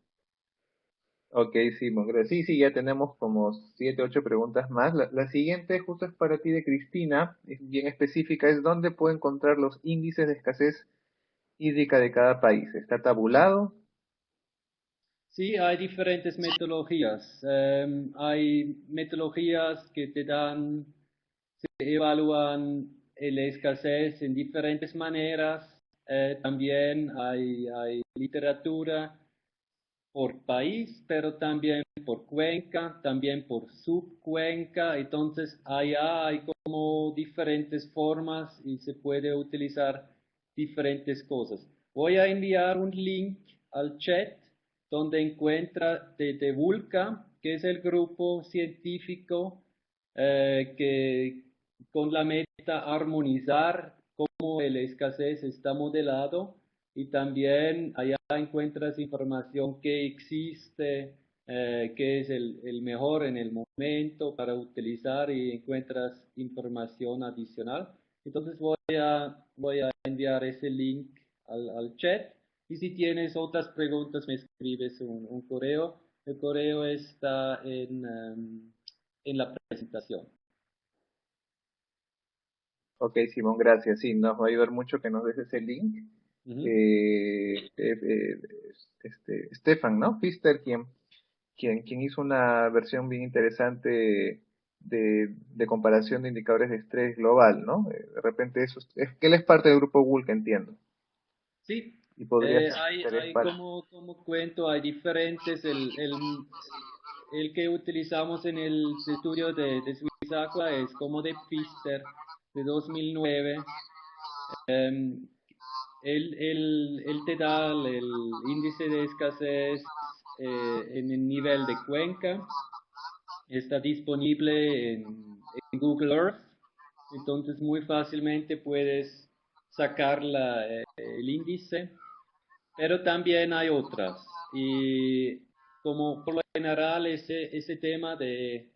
Ok, Simón, gracias. Sí, sí, ya tenemos como 7, 8 preguntas más. La siguiente justo es para ti de Cristina, es bien específica, es dónde puedo encontrar los índices de escasez hídrica de cada país. ¿Está tabulado? Sí, hay diferentes metodologías. Hay metodologías que te dan, se evalúan la escasez en diferentes maneras. También hay literatura por país, pero también por cuenca, también por subcuenca. Entonces, allá hay como diferentes formas y se puede utilizar diferentes cosas. Voy a enviar un link al chat donde encuentra de Vulca, que es el grupo científico que con la meta armonizar cómo el escasez está modelado y también allá encuentras información que existe, que es el mejor en el momento para utilizar y encuentras información adicional. Entonces voy a enviar ese link al chat y si tienes otras preguntas me escribes un correo. El correo está en la presentación. Ok, Simón, gracias. Sí, nos va a ayudar mucho que nos des ese link. Ujú. Eh, eh, eh, Stefan, ¿no? Pfister, quien hizo una versión bien interesante de comparación de indicadores de estrés global, ¿no? De repente eso es que él es parte del grupo Google, que entiendo, Sí, y podría ser de interés hay para... como cuento, hay diferentes, el que utilizamos en el estudio de Swiss Aqua es como de Pfister de 2009. Em, él te da el índice de escasez en el nivel de cuenca, está disponible en Google Earth, entonces muy fácilmente puedes sacar el índice, pero también hay otras. Y como por lo general ese tema de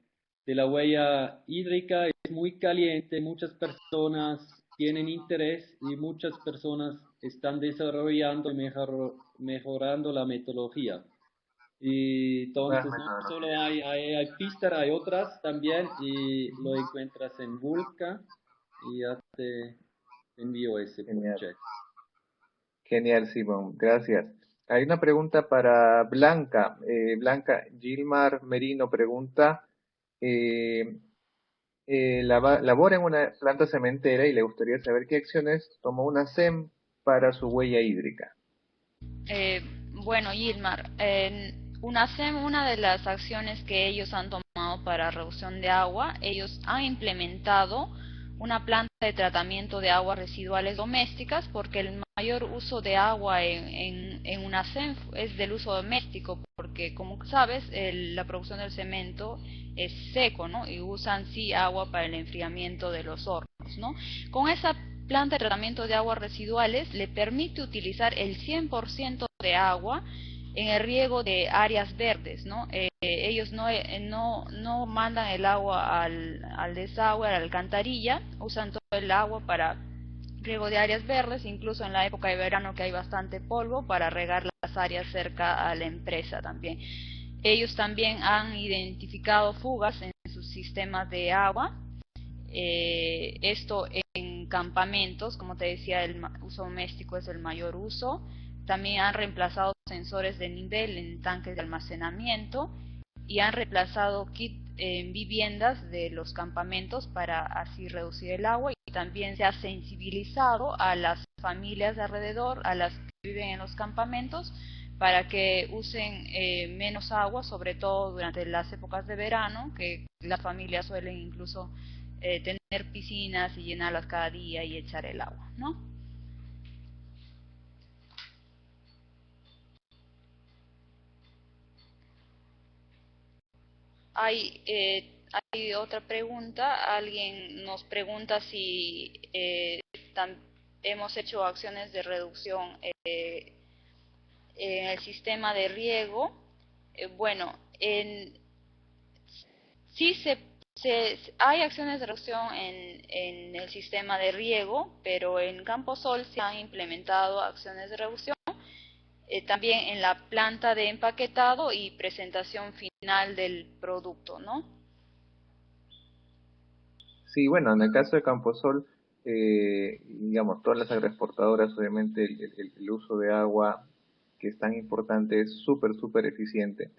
la huella hídrica es muy caliente, muchas personas tienen interés y muchas personas están desarrollando y mejorando la metodología. Y Nuevas entonces no solo metodologías. hay Pfister, hay otras también y lo encuentras en Vulca y ya te envío ese por Genial. chat. Genial, Simón, gracias. Hay una pregunta para Blanca. Blanca, Gilmar Merino pregunta, eh, labora en una planta cementera y le gustaría saber qué acciones tomó una SEM para su huella hídrica. Eh, bueno, Gilmar, una de las acciones que ellos han tomado para reducción de agua, ellos han implementado una planta de tratamiento de aguas residuales domésticas porque el mayor uso de agua en una CENF es del uso doméstico porque como sabes la producción del cemento es seco, ¿no? Y usan sí agua para el enfriamiento de los hornos, ¿no? Con esa planta de tratamiento de aguas residuales le permite utilizar el 100% de agua en el riego de áreas verdes, ¿no? Ellos no mandan el agua al desagüe, a la alcantarilla, usan todo el agua para riego de áreas verdes, incluso en la época de verano que hay bastante polvo, para regar las áreas cerca a la empresa también. Ellos también han identificado fugas en sus sistemas de agua, esto en campamentos, como te decía, el uso doméstico es el mayor uso. También han reemplazado sensores de nivel en tanques de almacenamiento y han reemplazado kits en viviendas de los campamentos para así reducir el agua, y también se ha sensibilizado a las familias de alrededor, a las que viven en los campamentos, para que usen menos agua, sobre todo durante las épocas de verano, que las familias suelen incluso tener piscinas y llenarlas cada día y echar el agua, ¿no? Hay otra pregunta. Alguien nos pregunta si hemos hecho acciones de reducción en el sistema de riego. Bueno, sí hay acciones de reducción en el sistema de riego, pero en Campo Sol se han implementado acciones de reducción también en la planta de empaquetado y presentación final del producto, ¿no? Sí, bueno, en el caso de Camposol, digamos, todas las agroexportadoras, obviamente el uso de agua, que es tan importante, es súper, súper eficiente.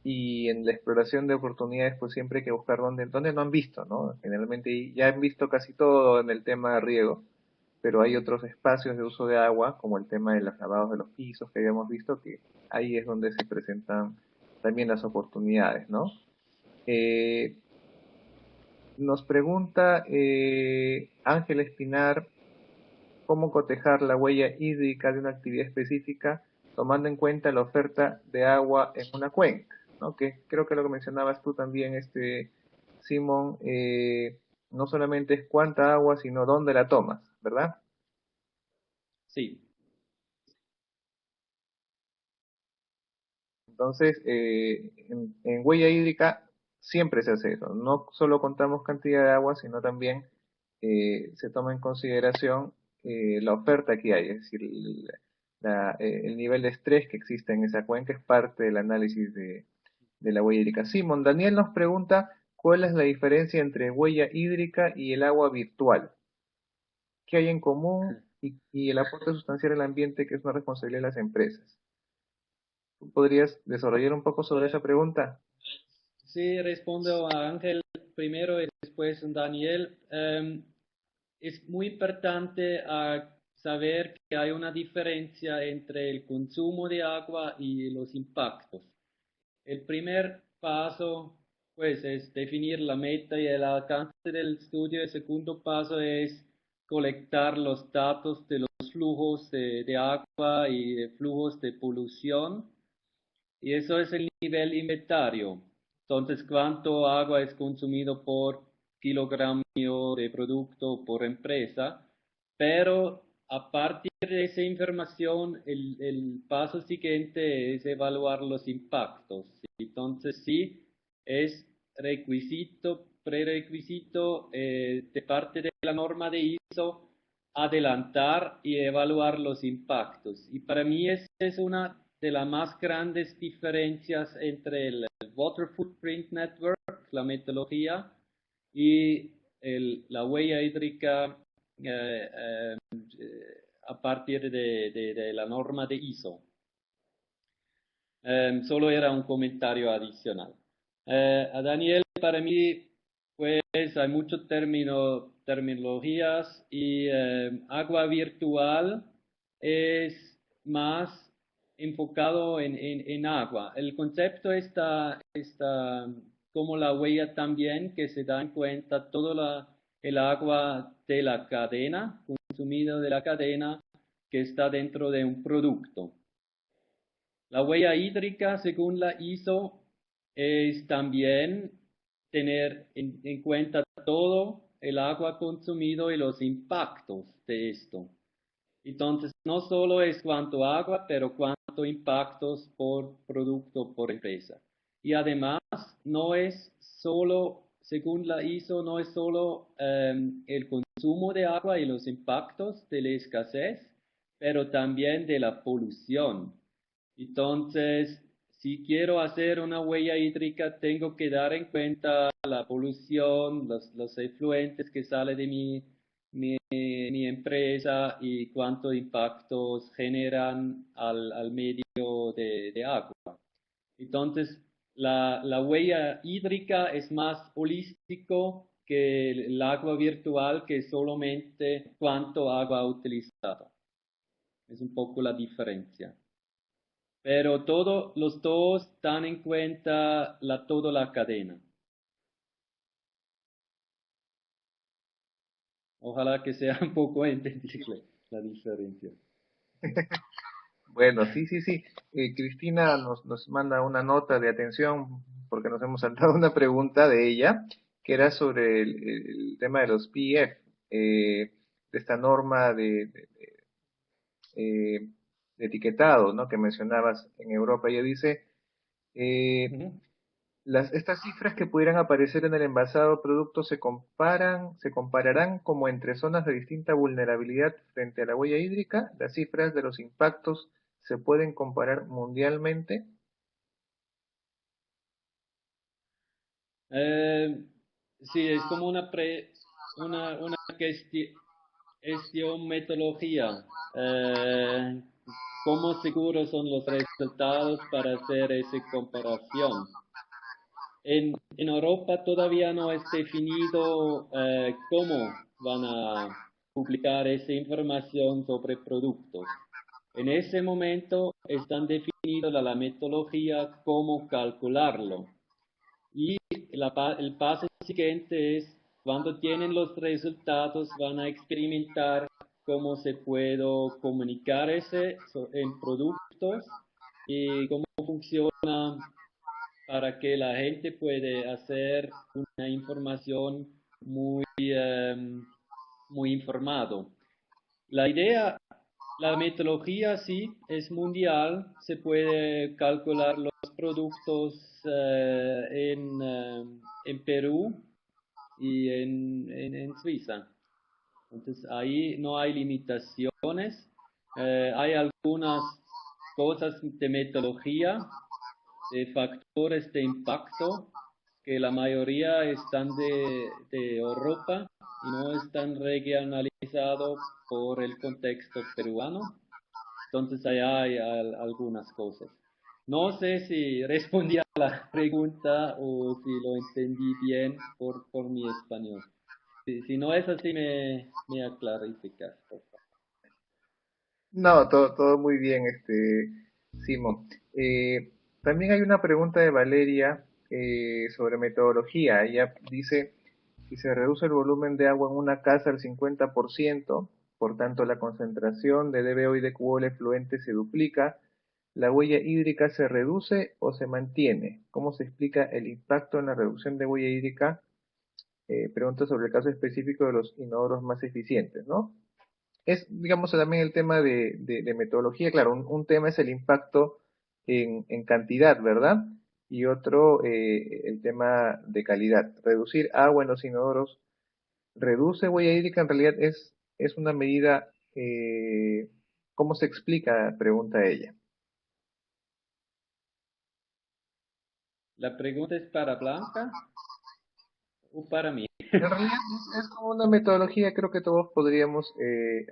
Y en la exploración de oportunidades, pues siempre hay que buscar dónde no han visto, ¿no? Generalmente ya han visto casi todo en el tema de riego, pero hay otros espacios de uso de agua, como el tema de los lavados de los pisos que habíamos visto, que ahí es donde se presentan también las oportunidades, ¿no? Eh, Nos pregunta Ángel Espinar, ¿cómo cotejar la huella hídrica de una actividad específica tomando en cuenta la oferta de agua en una cuenca? ¿No? Que creo que lo que mencionabas tú también, Simón, no solamente es cuánta agua, sino dónde la tomas, ¿verdad? Sí. Entonces, en huella hídrica siempre se hace eso. No solo contamos cantidad de agua, sino también se toma en consideración la oferta que hay, es decir, el nivel de estrés que existe en esa cuenca es parte del análisis de la huella hídrica. Simón, Daniel nos pregunta cuál es la diferencia entre huella hídrica y el agua virtual. ¿Qué hay en común y el aporte sustancial al ambiente que es una responsabilidad de las empresas? ¿Tú podrías desarrollar un poco sobre esa pregunta? Sí, respondo a Ángel primero y después a Daniel. Es muy importante saber que hay una diferencia entre el consumo de agua y los impactos. El primer paso, pues, es definir la meta y el alcance del estudio. El segundo paso es colectar los datos de los flujos de agua y de flujos de polución. Y eso es el nivel inventario. Entonces, ¿cuánto agua es consumido por kilogramo de producto por empresa? Pero a partir de esa información, el paso siguiente es evaluar los impactos. Entonces, sí, es prerequisito de parte de la norma de ISO adelantar y evaluar los impactos. Y para mí esa es una de las más grandes diferencias entre el Water Footprint Network, la metodología, y la huella hídrica a partir de la norma de ISO. Solo era un comentario adicional. A Daniel, para mí, pues hay muchas terminologías y agua virtual es más enfocado en agua. El concepto está como la huella también, que se da en cuenta todo el agua de la cadena, consumida de la cadena, que está dentro de un producto. La huella hídrica, según la ISO, es también tener en cuenta todo el agua consumido y los impactos de esto. Entonces, no solo es cuánto agua, pero cuánto impactos por producto, por empresa. Y además, no es solo, según la ISO, no es solo el consumo de agua y los impactos de la escasez, pero también de la polución. Entonces, si quiero hacer una huella hídrica, tengo que dar en cuenta la polución, los efluentes que salen de mi empresa y cuántos impactos generan al medio de agua. Entonces, la huella hídrica es más holístico que el agua virtual, que es solamente cuánto agua utilizado. Es un poco la diferencia. Pero los dos dan en cuenta toda la cadena. Ojalá que sea un poco entendible la diferencia. Bueno, sí, sí, sí. Cristina nos manda una nota de atención porque nos hemos saltado una pregunta de ella que era sobre el tema de los PF, de esta norma eh, de etiquetado, ¿no? Que mencionabas en Europa. Ella dice, eh, Ujú. estas cifras que pudieran aparecer en el envasado producto se compararán como entre zonas de distinta vulnerabilidad frente a la huella hídrica. Las cifras de los impactos se pueden comparar mundialmente. Eh, sí, es como una cuestión metodología. ¿Cómo seguros son los resultados para hacer esa comparación? En Europa todavía no es definido cómo van a publicar esa información sobre productos. En ese momento están definidos la metodología, cómo calcularlo. Y el paso siguiente es, cuando tienen los resultados, van a experimentar cómo se puede comunicar en productos y cómo funciona para que la gente puede hacer una información muy informado. La idea, la metodología sí es mundial, se puede calcular los productos en Perú y en Suiza. Entonces ahí no hay limitaciones, hay algunas cosas de metodología, de factores de impacto, que la mayoría están de Europa y no están regionalizados por el contexto peruano. Entonces allá hay algunas cosas. No sé si respondí a la pregunta o si lo entendí bien por mi español. Si no es así, me aclarificas, por favor. No, todo muy bien, Simón. También hay una pregunta de Valeria sobre metodología. Ella dice, si se reduce el volumen de agua en una casa al 50%, por tanto la concentración de DBO y de QO efluente se duplica, ¿la huella hídrica se reduce o se mantiene? ¿Cómo se explica el impacto en la reducción de huella hídrica? Pregunta sobre el caso específico de los inodoros más eficientes, ¿no? Es, digamos, también el tema de metodología. Claro, un tema es el impacto en cantidad, ¿verdad? Y otro, el tema de calidad. Reducir agua en los inodoros reduce huella hídrica, en realidad es una medida, ¿cómo se explica? Pregunta ella. ¿La pregunta es para Blanca o para mí? En realidad es como una metodología, creo que todos podríamos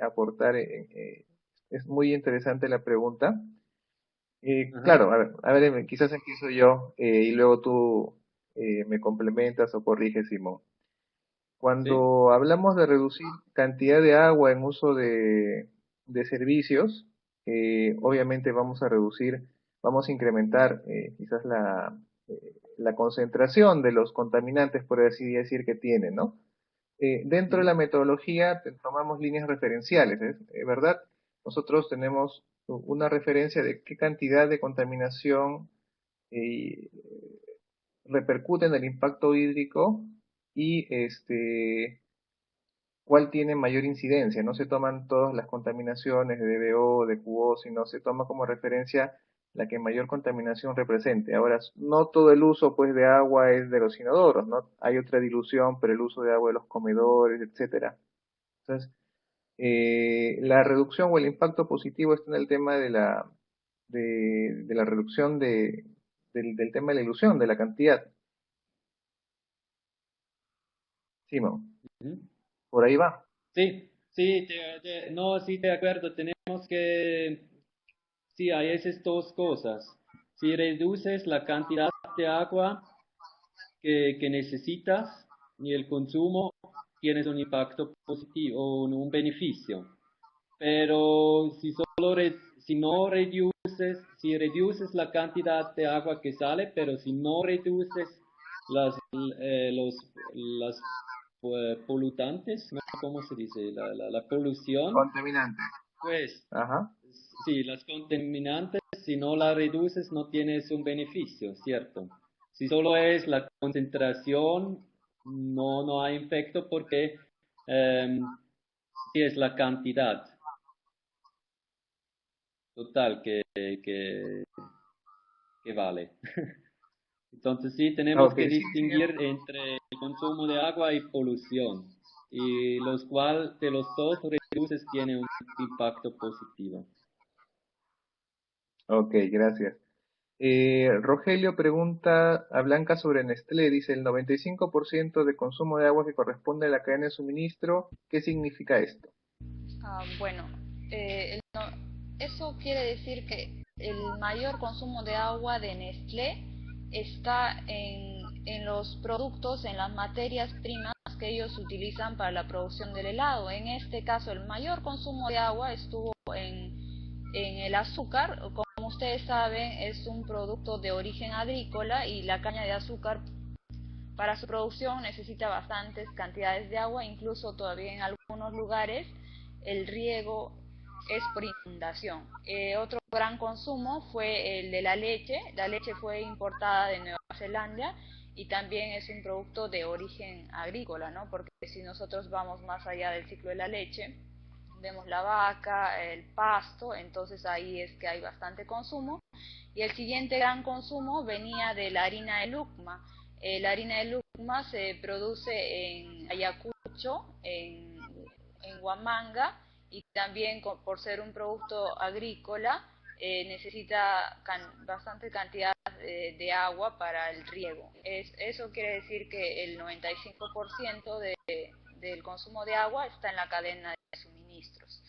aportar. Es muy interesante la pregunta. Ajá, Claro, a ver, quizás empiezo yo y luego tú me complementas o corriges, Simón. sí. Cuando hablamos de reducir cantidad de agua en uso de servicios, obviamente vamos a reducir, vamos a incrementar quizás la concentración de los contaminantes, por así decir, que tienen, ¿no? Dentro de la Ujú, metodología tomamos líneas referenciales, ¿verdad? Nosotros tenemos una referencia de qué cantidad de contaminación eh, repercute en el impacto hídrico y cuál tiene mayor incidencia. No se toman todas las contaminaciones de DBO, de QO, sino se toma como referencia la que mayor contaminación represente. Ahora, no todo el uso pues de agua es de los inodoros, ¿no? Hay otra dilución, pero el uso de agua de los comedores, etcétera. Entonces, la reducción o el impacto positivo está en el tema de la reducción del tema de la ilusión, de la cantidad. Simón, ujú. por ahí va. Sí, sí, no, sí, de acuerdo. Tenemos que, sí, hay esas dos cosas. Si reduces la cantidad de agua que necesitas y el consumo, tienes un impacto positivo, un beneficio. Pero si no reduces, si reduces la cantidad de agua que sale, pero si no reduces las, las polutantes, ¿no? ¿Cómo se dice? La polución, Contaminante. pues Ajá. sí, las contaminantes, si no la reduces, no tienes un beneficio, ¿cierto? Si solo es la concentración, no hay efecto porque sí es la cantidad total que vale. Entonces sí, tenemos Ok, que sí, distinguir entre el consumo de agua y polución, y los cual de los dos reduces tiene un impacto positivo. ok, gracias. Rogelio pregunta a Blanca sobre Nestlé. Dice, el 95% de consumo de agua que corresponde a la cadena de suministro, ¿qué significa esto? Bueno, eso quiere decir que el mayor consumo de agua de Nestlé está en los productos, en las materias primas que ellos utilizan para la producción del helado. En este caso, el mayor consumo de agua estuvo en el azúcar. Como ustedes saben, es un producto de origen agrícola y la caña de azúcar para su producción necesita bastantes cantidades de agua, incluso todavía en algunos lugares el riego es por inundación. Otro gran consumo fue el de la leche. La leche fue importada de Nueva Zelanda y también es un producto de origen agrícola, ¿no? Porque si nosotros vamos más allá del ciclo de la leche, vemos la vaca, el pasto, entonces ahí es que hay bastante consumo. Y el siguiente gran consumo venía de la harina de lucma. La harina de lucma se produce en Ayacucho, en Huamanga, y también por ser un producto agrícola necesita bastante cantidad de agua para el riego. Eso quiere decir que el 95% del consumo de agua está en la cadena de suministros.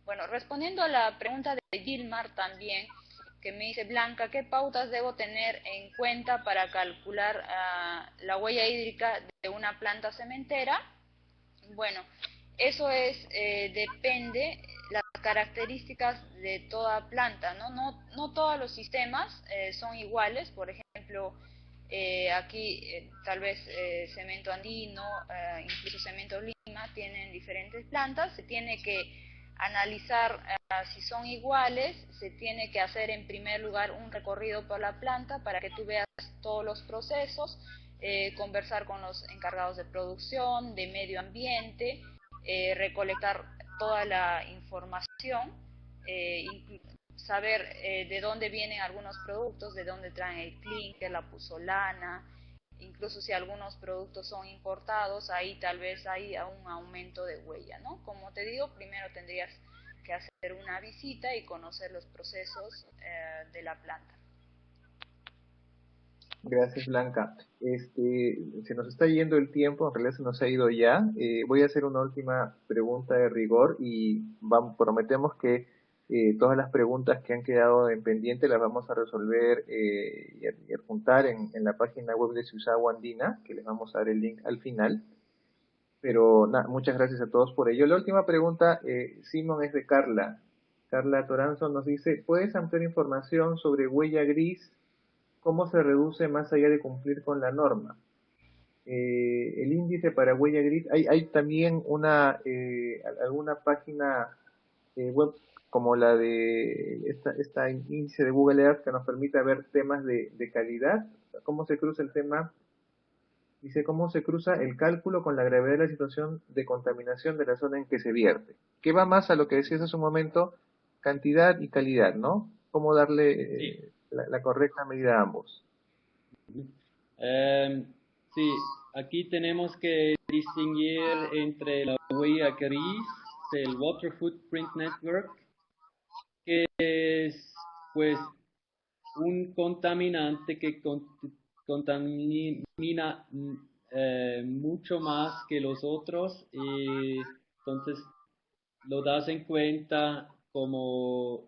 Bueno, respondiendo a la pregunta de Gilmar también, que me dice: Blanca, ¿qué pautas debo tener en cuenta para calcular la huella hídrica de una planta cementera? Bueno, eso depende las características de toda planta, ¿no? No todos los sistemas son iguales. Por ejemplo, aquí tal vez cemento andino, incluso cemento lima, tienen diferentes plantas. Se tiene que analizar si son iguales. Se tiene que hacer en primer lugar un recorrido por la planta para que tú veas todos los procesos, conversar con los encargados de producción, de medio ambiente, recolectar toda la información, saber de dónde vienen algunos productos, de dónde traen el clinker, la puzolana. Incluso si algunos productos son importados, ahí tal vez hay un aumento de huella, ¿no? Como te digo, primero tendrías que hacer una visita y conocer los procesos de la planta. Gracias, Blanca. Se nos está yendo el tiempo, en realidad se nos ha ido ya. Voy a hacer una última pregunta de rigor y prometemos que todas las preguntas que han quedado en pendiente las vamos a resolver y adjuntar en la página web de Ciusagua Andina, que les vamos a dar el link al final. Pero muchas gracias a todos por ello. La última pregunta, Simón, es de Carla. Carla Toranzo nos dice: ¿puedes ampliar información sobre huella gris? ¿Cómo se reduce más allá de cumplir con la norma? El índice para huella gris, hay también alguna página web como la de esta índice de Google Earth que nos permite ver temas de calidad. ¿Cómo se cruza el tema? Dice: ¿cómo se cruza el cálculo con la gravedad de la situación de contaminación de la zona en que se vierte? Que va más a lo que decías hace un momento, cantidad y calidad, ¿no? ¿Cómo darle la correcta medida a ambos? Sí, aquí tenemos que distinguir entre la huella gris del Water Footprint Network, que es pues un contaminante que contamina mucho más que los otros, y entonces lo das en cuenta como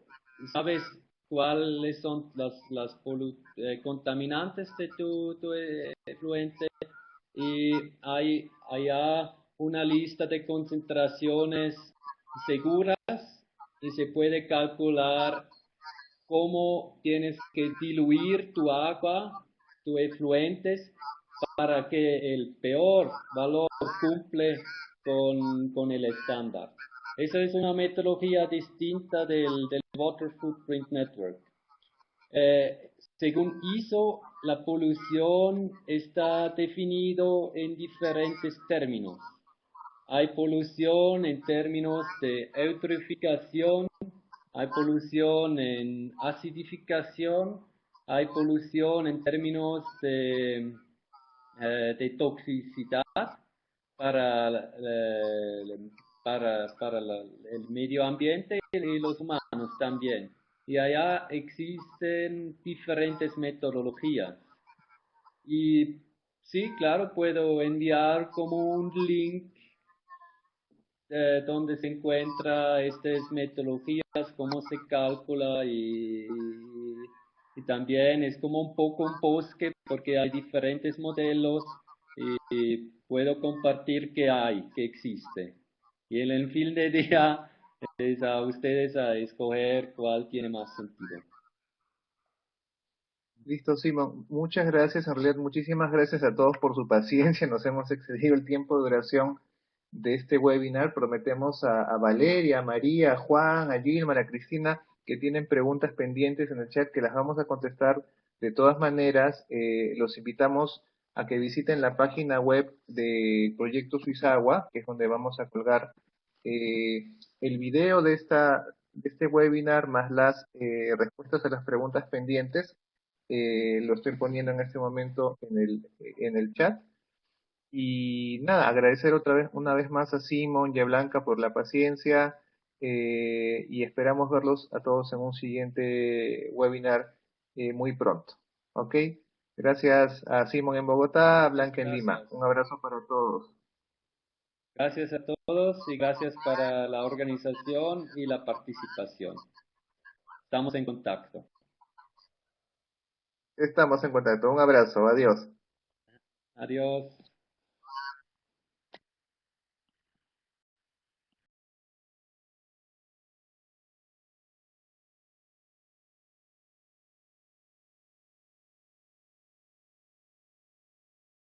sabes cuáles son las contaminantes de tu efluente, y hay allá una lista de concentraciones seguras y se puede calcular cómo tienes que diluir tu agua, tus efluentes, para que el peor valor cumple con el estándar. Esa es una metodología distinta del Water Footprint Network. Según ISO, la polución está definido en diferentes términos. Hay polución en términos de eutroficación, hay polución en acidificación, hay polución en términos de toxicidad para, el medio ambiente y los humanos también. Y allá existen diferentes metodologías. Y sí, claro, puedo enviar como un link donde se encuentra estas metodologías, cómo se calcula, y también es como un poco un bosque porque hay diferentes modelos y puedo compartir qué hay, qué existe. Y el en fin de día es a ustedes a escoger cuál tiene más sentido. Listo, Simón. Muchas gracias. En realidad, muchísimas gracias a todos por su paciencia. Nos hemos excedido el tiempo de duración de este webinar. Prometemos a Valeria, a María, a Juan, a Gilma, a Cristina, que tienen preguntas pendientes en el chat, que las vamos a contestar de todas maneras. Los invitamos a que visiten la página web de Proyecto Suizagua, que es donde vamos a colgar el video de este webinar más las respuestas a las preguntas pendientes. Lo estoy poniendo en este momento en el chat. Y nada, agradecer otra vez, una vez más a Simón y a Blanca por la paciencia, y esperamos verlos a todos en un siguiente webinar muy pronto. ¿Ok? Gracias a Simón en Bogotá, a Blanca en Lima. Gracias. Un abrazo para todos. Gracias a todos y gracias para la organización y la participación. Estamos en contacto. Estamos en contacto. Un abrazo. Adiós. Adiós.